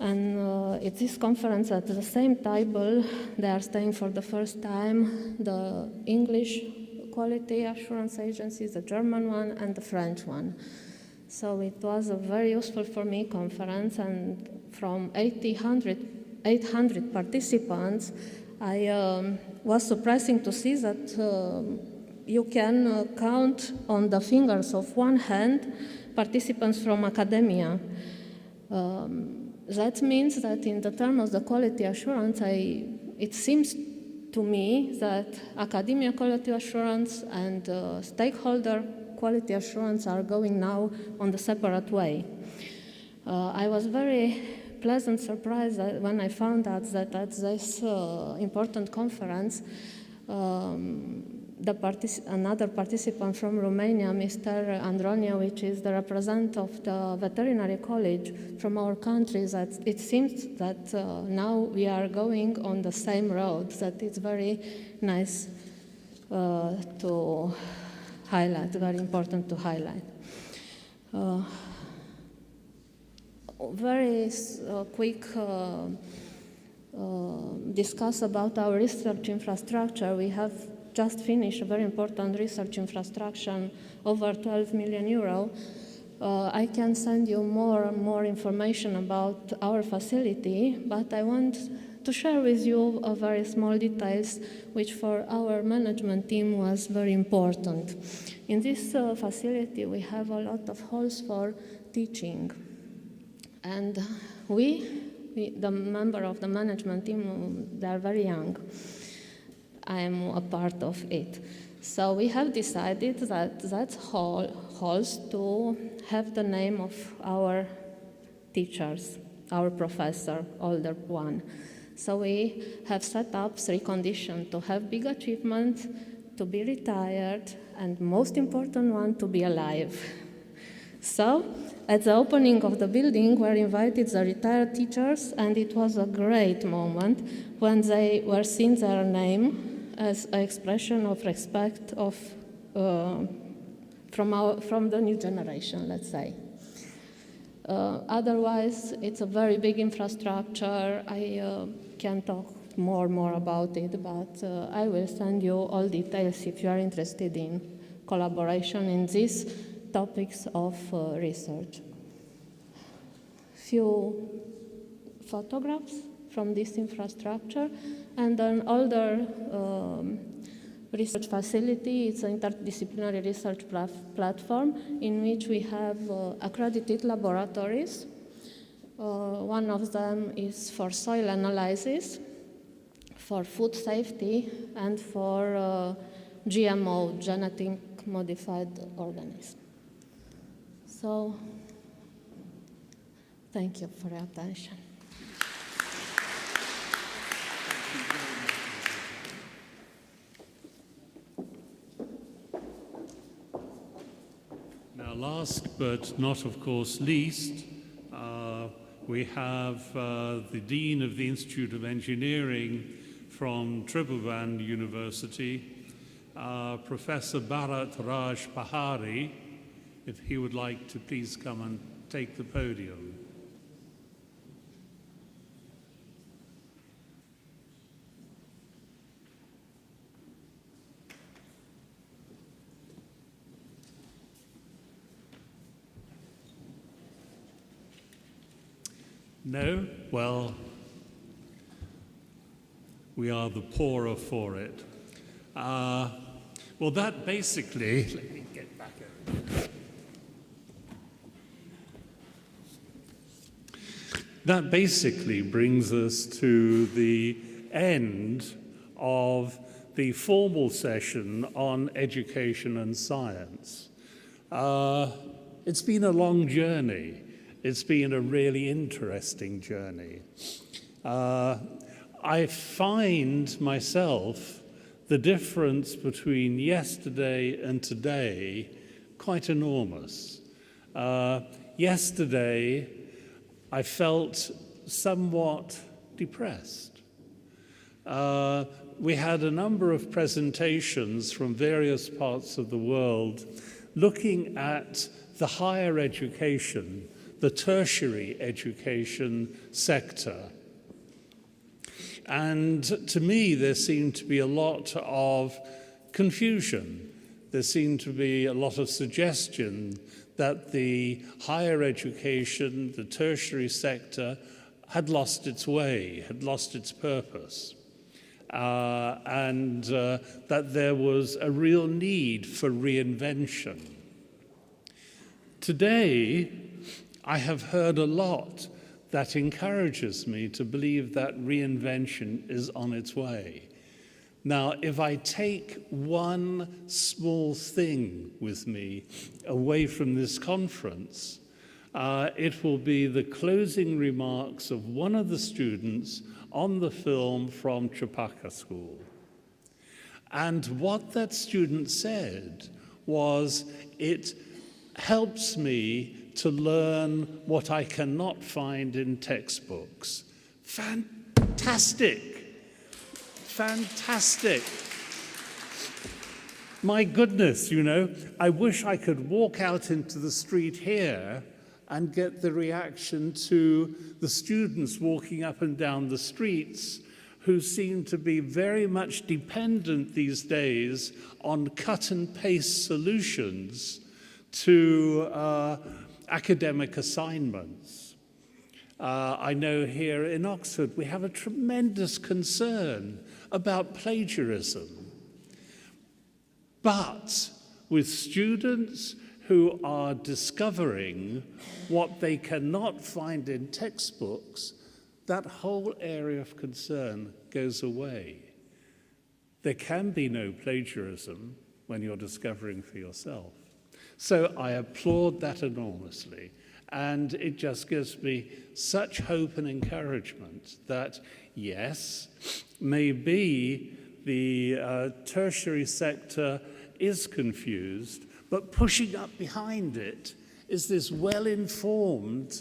And at this conference, at the same table, they are staying for the first time the English quality assurance agencies, the German one, and the French one. So it was a very useful for me conference, and from 800 participants, I was surprising to see that you can count on the fingers of one hand participants from academia. That means that in the terms of the quality assurance, it seems to me that academia quality assurance and stakeholder quality assurance are going now on the separate way. I was very pleasant surprised when I found out that at this important conference, another participant from Romania, Mr. Andronia, which is the representative of the veterinary college from our country, that it seems that now we are going on the same road. That it's very nice to highlight, very important to highlight. Very quick discuss about our research infrastructure. We have just finished a very important research infrastructure, over 12 million euro. I can send you more and more information about our facility, but I want to share with you very small details, which for our management team was very important. In this facility, we have a lot of halls for teaching. And the member of the management team, they are very young. I am a part of it. So we have decided that halls to have the name of our teachers, our professor, older one. So we have set up 3 conditions: to have big achievements, to be retired, and most important one, to be alive. So at the opening of the building, we invited the retired teachers, and it was a great moment when they were seeing their name as an expression of respect from the new generation, let's say. Otherwise, it's a very big infrastructure. I can talk more about it, but I will send you all details if you are interested in collaboration in these topics of research. Few photographs from this infrastructure, and an older research facility. It's an interdisciplinary research platform in which we have accredited laboratories. One of them is for soil analysis, for food safety, and for GMO, genetic modified organisms. So, thank you for your attention. Now, last but not, of course, least, we have the Dean of the Institute of Engineering from Tribhuvan University, Professor Bharat Raj Pahari, if he would like to please come and take the podium. No? Well, we are the poorer for it. Well, that basically, let me get back over. That basically brings us to the end of the formal session on education and science. It's been a long journey. It's been a really interesting journey. I find myself the difference between yesterday and today quite enormous. Yesterday, I felt somewhat depressed. We had a number of presentations from various parts of the world looking at the higher education, the tertiary education sector. And to me, there seemed to be a lot of confusion. There seemed to be a lot of suggestion that the higher education, the tertiary sector, had lost its way, had lost its purpose, and that there was a real need for reinvention. Today, I have heard a lot that encourages me to believe that reinvention is on its way. Now, if I take one small thing with me away from this conference, it will be the closing remarks of one of the students on the film from Chapaka School. And what that student said was, it helps me to learn what I cannot find in textbooks. Fantastic! Fantastic. My goodness, you know, I wish I could walk out into the street here and get the reaction to the students walking up and down the streets who seem to be very much dependent these days on cut and paste solutions to academic assignments. I know here in Oxford we have a tremendous concern about plagiarism. But with students who are discovering what they cannot find in textbooks, that whole area of concern goes away. There can be no plagiarism when you're discovering for yourself. So I applaud that enormously. And it just gives me such hope and encouragement that, yes, maybe the tertiary sector is confused, but pushing up behind it is this well-informed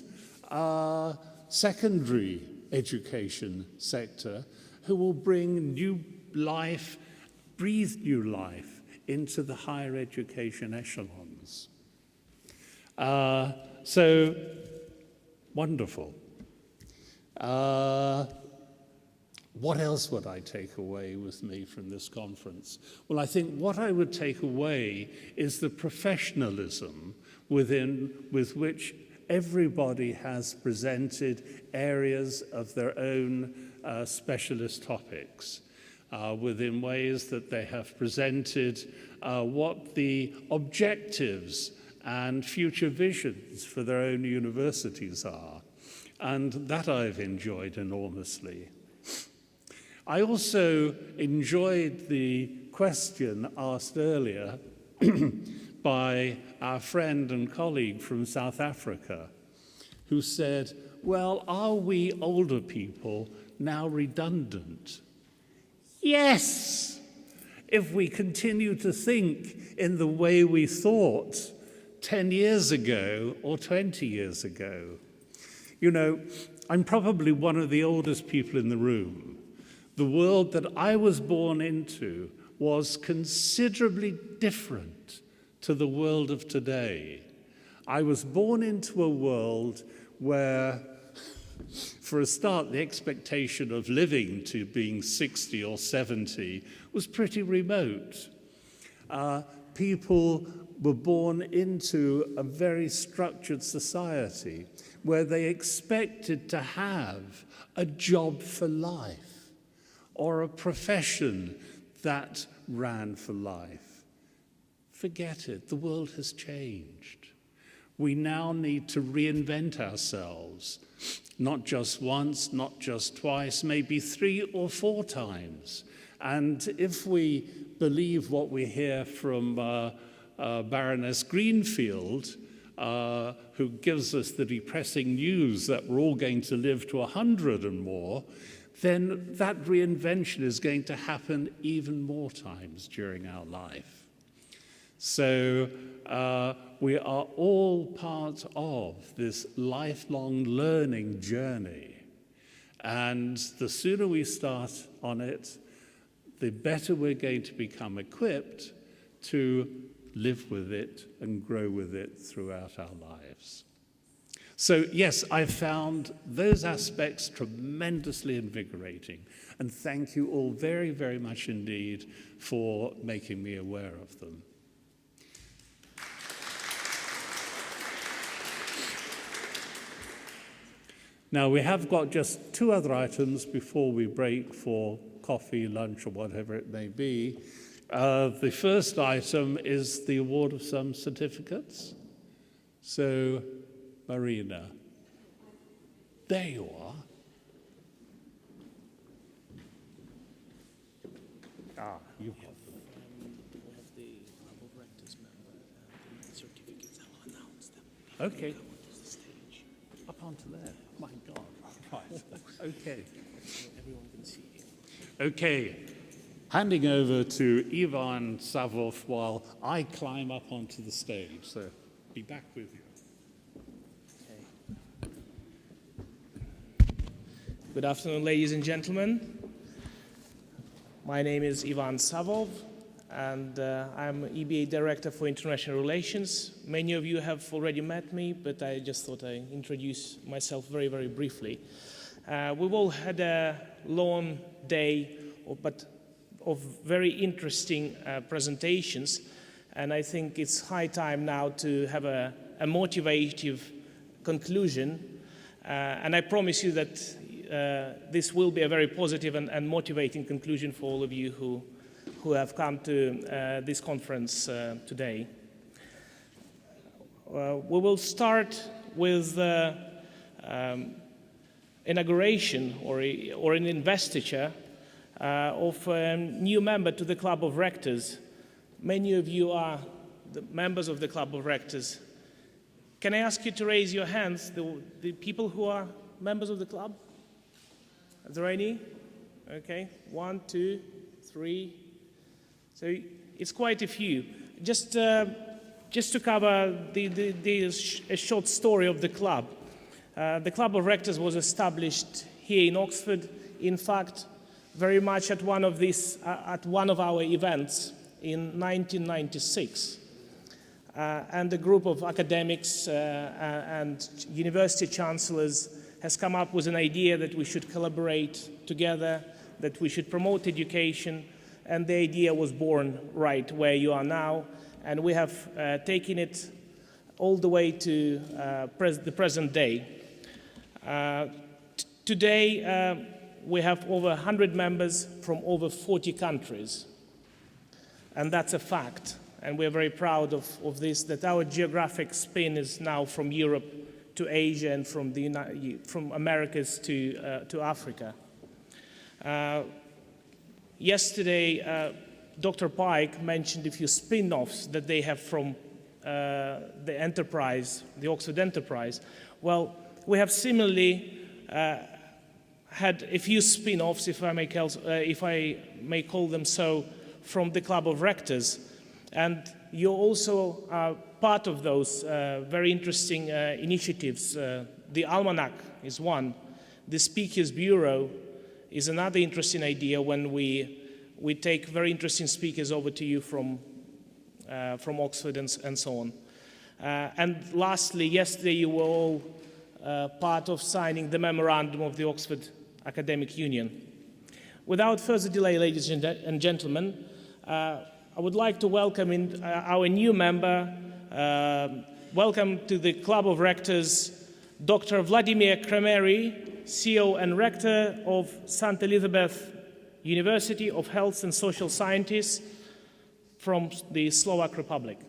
secondary education sector who will bring new life, breathe new life into the higher education echelons. So, wonderful. What else would I take away with me from this conference? Well, I think what I would take away is the professionalism with which everybody has presented areas of their own specialist topics, within ways that they have presented what the objectives and future visions for their own universities are. And that I've enjoyed enormously. I also enjoyed the question asked earlier by our friend and colleague from South Africa, who said, well, are we older people now redundant? Yes, if we continue to think in the way we thought 10 years ago or 20 years ago. You know, I'm probably one of the oldest people in the room. The world that I was born into was considerably different to the world of today. I was born into a world where, for a start, the expectation of living to being 60 or 70 was pretty remote. People were born into a very structured society where they expected to have a job for life or a profession that ran for life. Forget it, the world has changed. We now need to reinvent ourselves, not just once, not just twice, maybe 3 or 4 times. And if we believe what we hear from Baroness Greenfield, who gives us the depressing news that we're all going to live to 100 and more, then that reinvention is going to happen even more times during our life. So we are all part of this lifelong learning journey. And the sooner we start on it, the better we're going to become equipped to live with it and grow with it throughout our lives. So yes, I found those aspects tremendously invigorating, and thank you all very, very much indeed for making me aware of them. Now, we have got just 2 other items before we break for coffee, lunch, or whatever it may be. The first item is the award of some certificates. So, Marina, there you are. You have them. We have the Club of Rectors member and the certificates. I'll announce them. Okay. Come onto the stage. Up onto there. My God. Right. Okay. Everyone can see you. Okay. Handing over to Ivan Savov while I climb up onto the stage. So, be back with you. Good afternoon, ladies and gentlemen. My name is Ivan Savov, and I'm EBA Director for International Relations. Many of you have already met me, but I just thought I'd introduce myself very, very briefly. We've all had a long day, of very interesting presentations, and I think it's high time now to have a motivative conclusion. And I promise you that this will be a very positive and motivating conclusion for all of you who have come to this conference today. We will start with inauguration or an investiture of a new member to the Club of Rectors. Many of you are the members of the Club of Rectors. Can I ask you to raise your hands, the people who are members of the club? Are there any? Okay, 1, 2, 3. So it's quite a few. Just to cover a short story of the club. The Club of Rectors was established here in Oxford. In fact, very much at one of our events in 1996. And a group of academics and university chancellors has come up with an idea that we should collaborate together, that we should promote education, and the idea was born right where you are now, and we have taken it all the way to the present day. Today, we have over 100 members from over 40 countries, and that's a fact, and we're very proud of this, that our geographic spin is now from Europe to Asia and from Americas to Africa. Yesterday, Dr. Pike mentioned a few spin-offs that they have from the enterprise, the Oxford Enterprise. Well, we have similarly had a few spin-offs, if I may call them so, from the Club of Rectors. And you also are part of those very interesting initiatives. The Almanac is one. The Speakers Bureau is another interesting idea when we take very interesting speakers over to you from Oxford and so on. And lastly, yesterday you were all part of signing the memorandum of the Oxford Academic Union. Without further delay, ladies and gentlemen, I would like to welcome our new member. Welcome to the Club of Rectors, Dr. Vladimir Kramery, CEO and Rector of St. Elizabeth University of Health and Social Sciences from the Slovak Republic.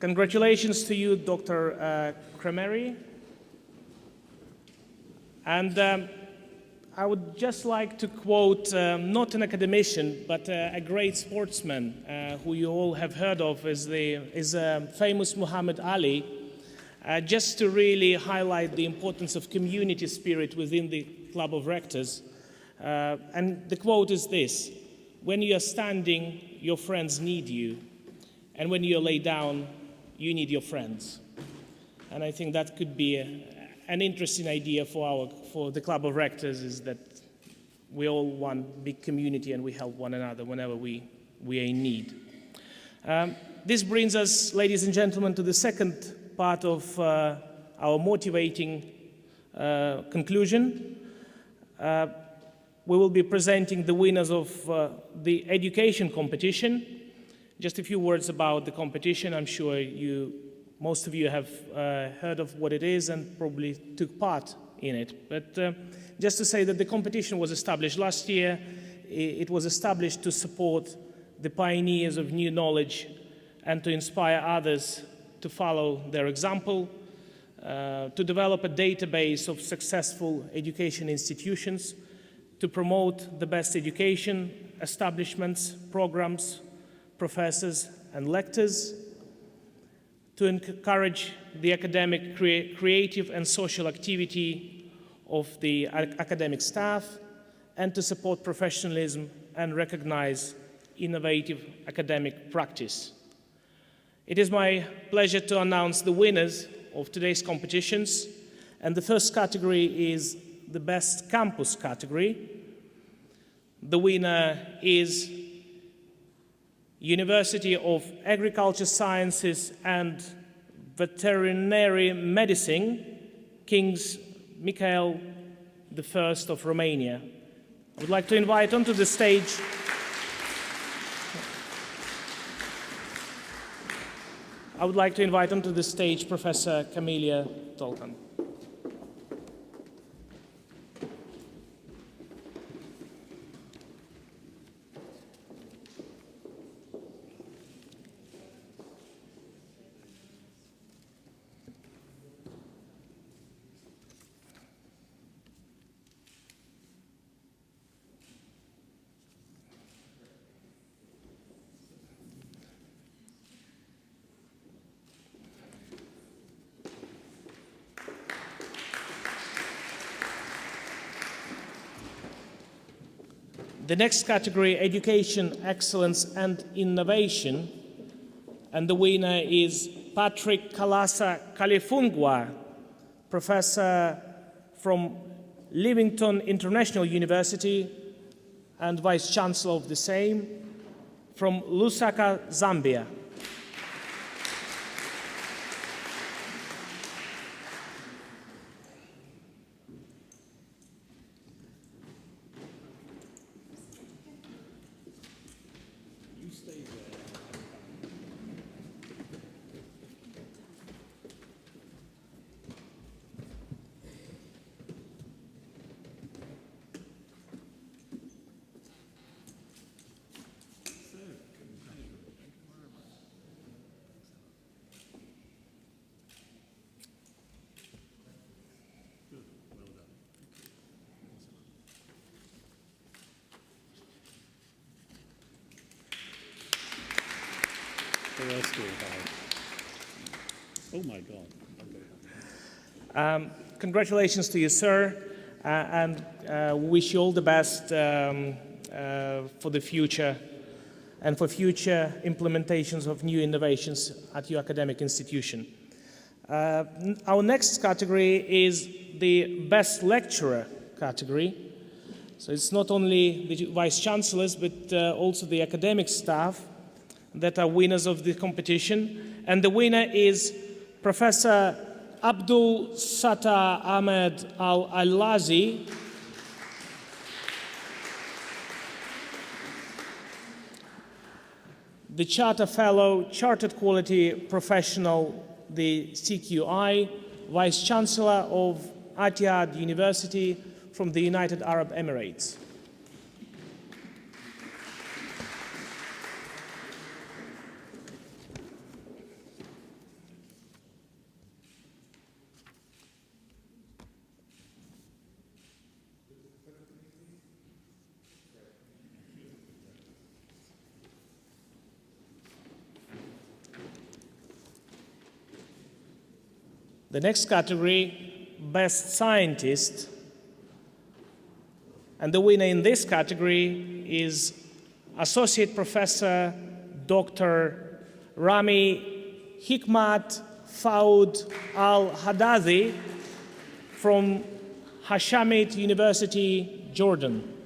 Congratulations to you, Dr. Cremery. And I would just like to quote not an academician, but a great sportsman who you all have heard of is famous Muhammad Ali, just to really highlight the importance of community spirit within the Club of Rectors. And the quote is this: "When you are standing, your friends need you. And when you lay down, you need your friends." And I think that could be an interesting idea for the Club of Rectors, is that we all one big community and we help one another whenever we are in need. This brings us, ladies and gentlemen, to the second part of our motivating conclusion. We will be presenting the winners of the education competition. Just a few words about the competition. I'm sure most of you have heard of what it is and probably took part in it. But just to say that the competition was established last year. It was established to support the pioneers of new knowledge and to inspire others to follow their example, to develop a database of successful education institutions, to promote the best education establishments, programs, professors and lectures, to encourage the academic, creative and social activity of the academic staff, and to support professionalism and recognize innovative academic practice. It is my pleasure to announce the winners of today's competitions, and the first category is the Best Campus category. The winner is University of Agriculture Sciences and Veterinary Medicine, King's Michael I of Romania. I would like to invite onto the stage Professor Camelia Tolkan. The next category, Education, Excellence and Innovation, and the winner is Patrick Kalasa Kalifungwa, professor from Livingstone International University and Vice Chancellor of the same, from Lusaka, Zambia. Oh my God. Congratulations to you, sir, and wish you all the best for the future and for future implementations of new innovations at your academic institution. Our next category is the Best Lecturer category. So it's not only the Vice Chancellors, but also the academic staff that are winners of the competition. And the winner is Professor Abdul Sattar Ahmed Al-Alazi, the Charter Fellow, Chartered Quality Professional, the CQI, Vice Chancellor of Etihad University from the United Arab Emirates. The next category, Best Scientist. And the winner in this category is Associate Professor Dr. Rami Hikmat Faud Al-Hadazi from Hashamit University, Jordan.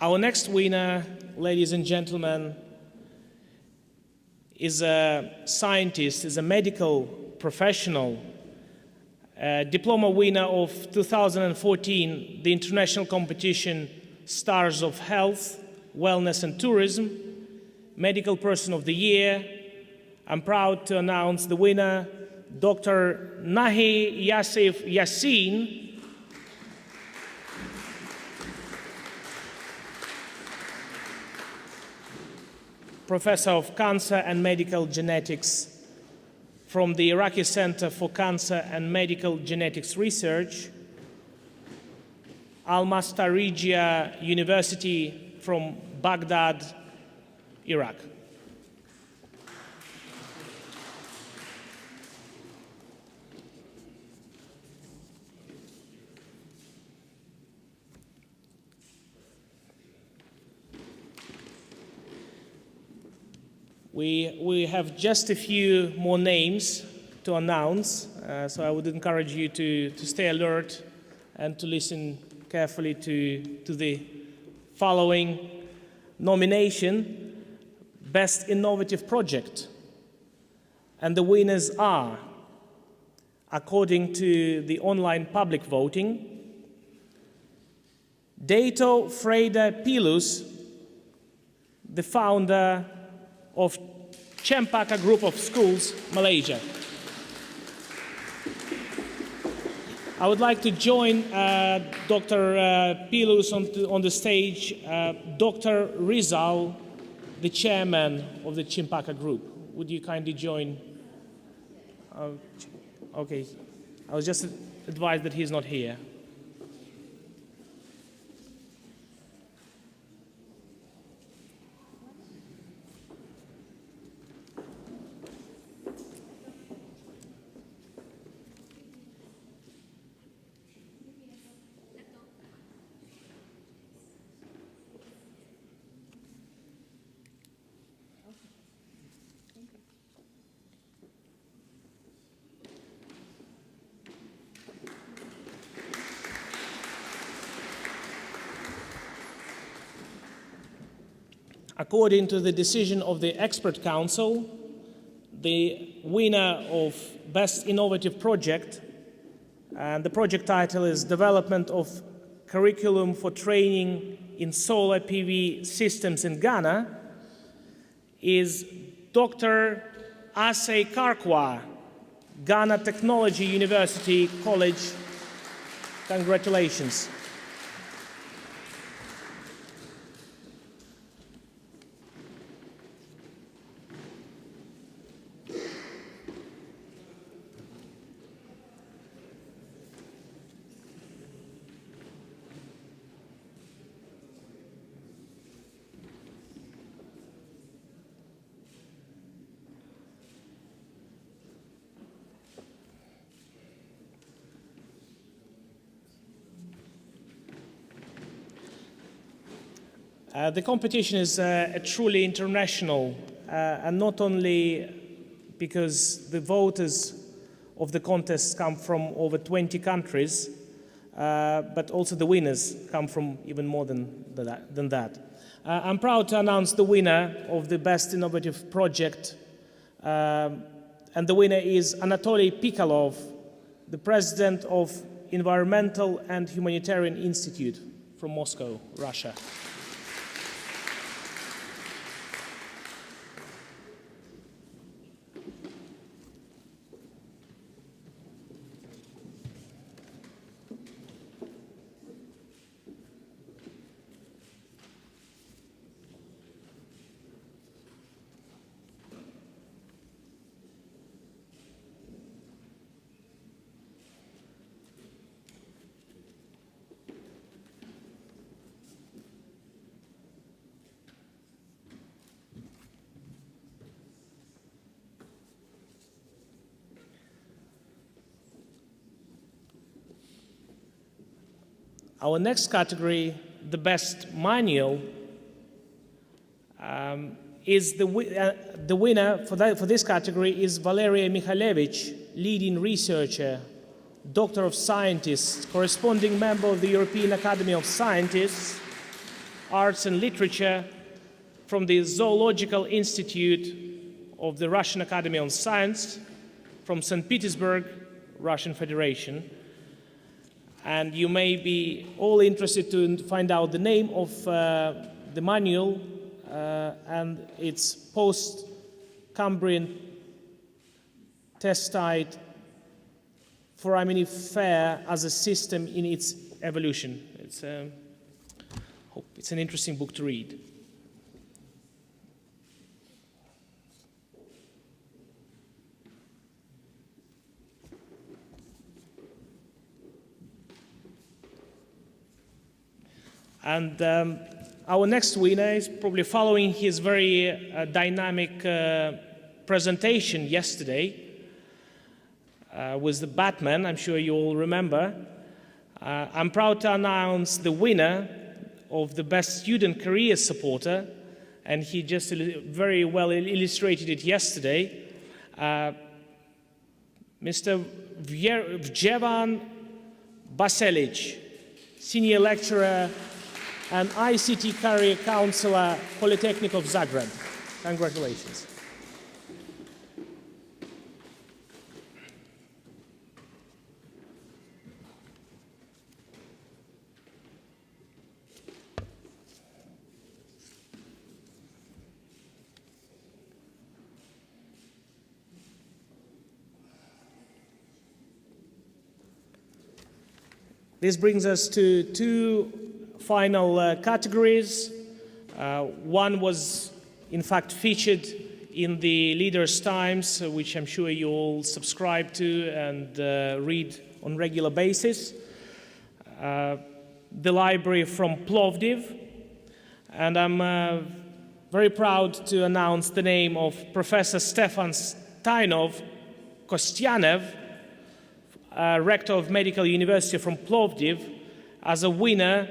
Our next winner, ladies and gentlemen, is a scientist, is a medical professional, diploma winner of 2014, the international competition Stars of Health, Wellness and Tourism, Medical Person of the Year. I'm proud to announce the winner, Dr. Nahi Yasif Yassin, Professor of Cancer and Medical Genetics from the Iraqi Center for Cancer and Medical Genetics Research, Al-Mastarija University from Baghdad, Iraq. We have just a few more names to announce, so I would encourage you to stay alert and to listen carefully to the following nomination, Best Innovative Project. And the winners are, according to the online public voting, Dato Freda Pilus, the founder of Chempaka Group of Schools, Malaysia. I would like to join Dr. Pilus on the stage, Dr. Rizal, the chairman of the Chempaka Group. Would you kindly join? Okay, I was just advised that he's not here. According to the decision of the Expert Council, the winner of Best Innovative Project, and the project title is Development of Curriculum for Training in Solar PV Systems in Ghana, is Dr. Ase Karkwa, Ghana Technology University College. Congratulations. The competition is a truly international, and not only because the voters of the contest come from over 20 countries, but also the winners come from even more than that. I'm proud to announce the winner of the Best Innovative Project, and the winner is Anatoly Pikalov, the president of Environmental and Humanitarian Institute from Moscow, Russia. Our next category, the best manual, is the winner for this category is Valeria Mikhalevich, leading researcher, Doctor of Scientists, corresponding member of the European Academy of Sciences, Arts and Literature from the Zoological Institute of the Russian Academy of Science from St. Petersburg, Russian Federation. And you may be all interested to find out the name of the manual and its post-Cambrian test site foraminifera as a system in its evolution. It's an interesting book to read. And our next winner is probably following his very dynamic presentation yesterday with the Batman, I'm sure you all remember. I'm proud to announce the winner of the Best Student Career Supporter, and he just very well illustrated it yesterday. Mr. Vjevan Baselic, Senior Lecturer and ICT Career Counselor, Polytechnic of Zagreb. Congratulations. This brings us to two final categories. One was, in fact, featured in the Leaders' Times, which I'm sure you all subscribe to and read on regular basis. The library from Plovdiv. And I'm very proud to announce the name of Professor Stefan Stainov Kostyanev, Rector of Medical University from Plovdiv, as a winner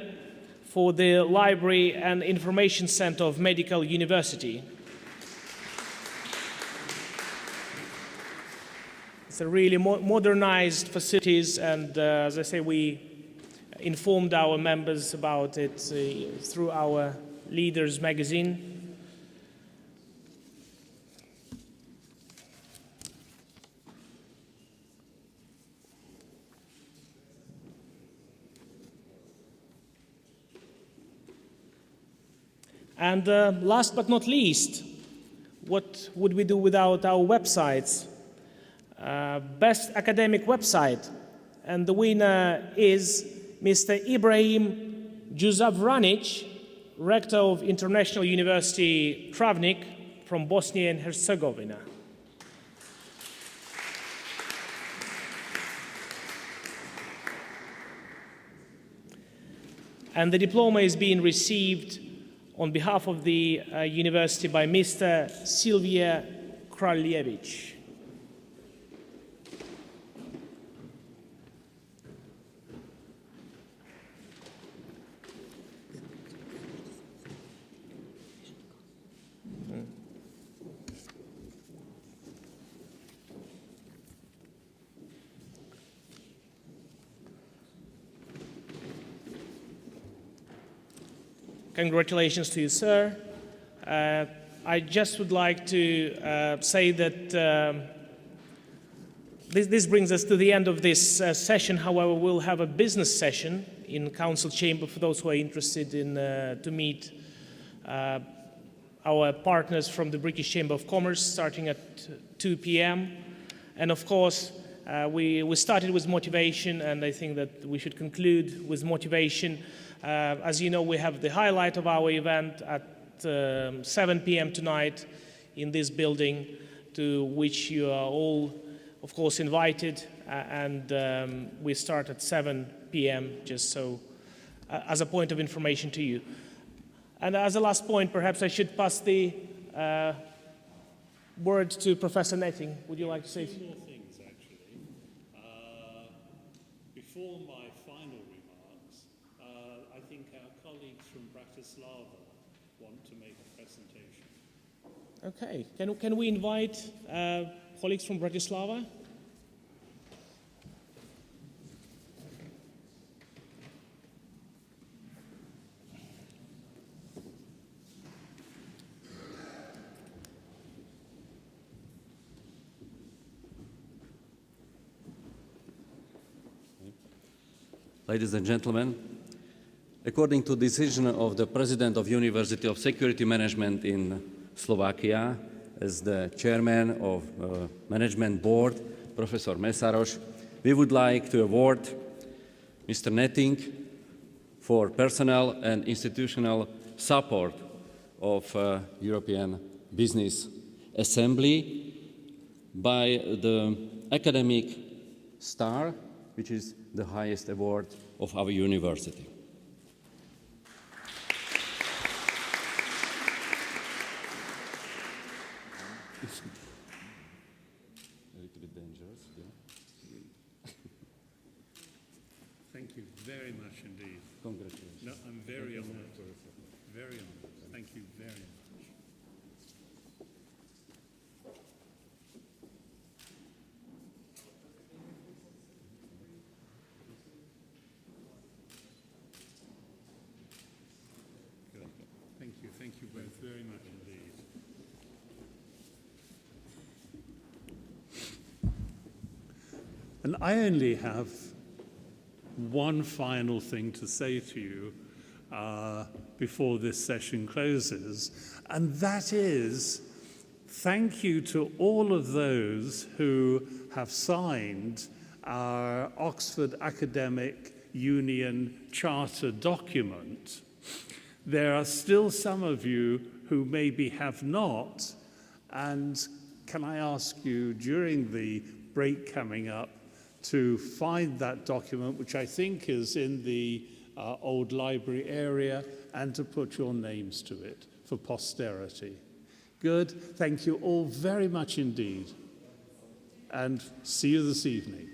for the Library and Information Center of Medical University. It's a really modernized facilities, and as I say, we informed our members about it through our Leaders magazine. And last but not least, what would we do without our websites? Best academic website, and the winner is Mr. Ibrahim Juzavranic, Rector of International University Travnik from Bosnia and Herzegovina. And the diploma is being received on behalf of the university by Mr. Silvia Kraljevic. Congratulations to you, sir. I just would like to say that this brings us to the end of this session. However, we'll have a business session in Council Chamber for those who are interested in to meet our partners from the British Chamber of Commerce, starting at 2 p.m. And of course, we started with motivation, and I think that we should conclude with motivation. As you know, we have the highlight of our event at 7 p.m. tonight in this building, to which you are all, of course, invited. And we start at 7 p.m., just so as a point of information to you. And as a last point, perhaps I should pass the word to Professor Netting. Would you like to say? Two more things, actually. Before my final remarks, I think our colleagues from Bratislava want to make a presentation. Okay, can we invite colleagues from Bratislava? Ladies and gentlemen, according to decision of the President of University of Security Management in Slovakia, as the chairman of Management Board, Professor Mesaros, we would like to award Mr. Netting for personal and institutional support of European Business Assembly by the Academic Star, which is the highest award of our university. A little bit dangerous, yeah. Thank you very much indeed. Congratulations. No, I'm very honored. Very honored. Thank you very much. Good. Thank you both very much indeed. And I only have one final thing to say to you before this session closes, and that is thank you to all of those who have signed our Oxford Academic Union Charter document. There are still some of you who maybe have not, and can I ask you during the break coming up to find that document, which I think is in the old library area, and to put your names to it for posterity. Good. Thank you all very much indeed. And see you this evening.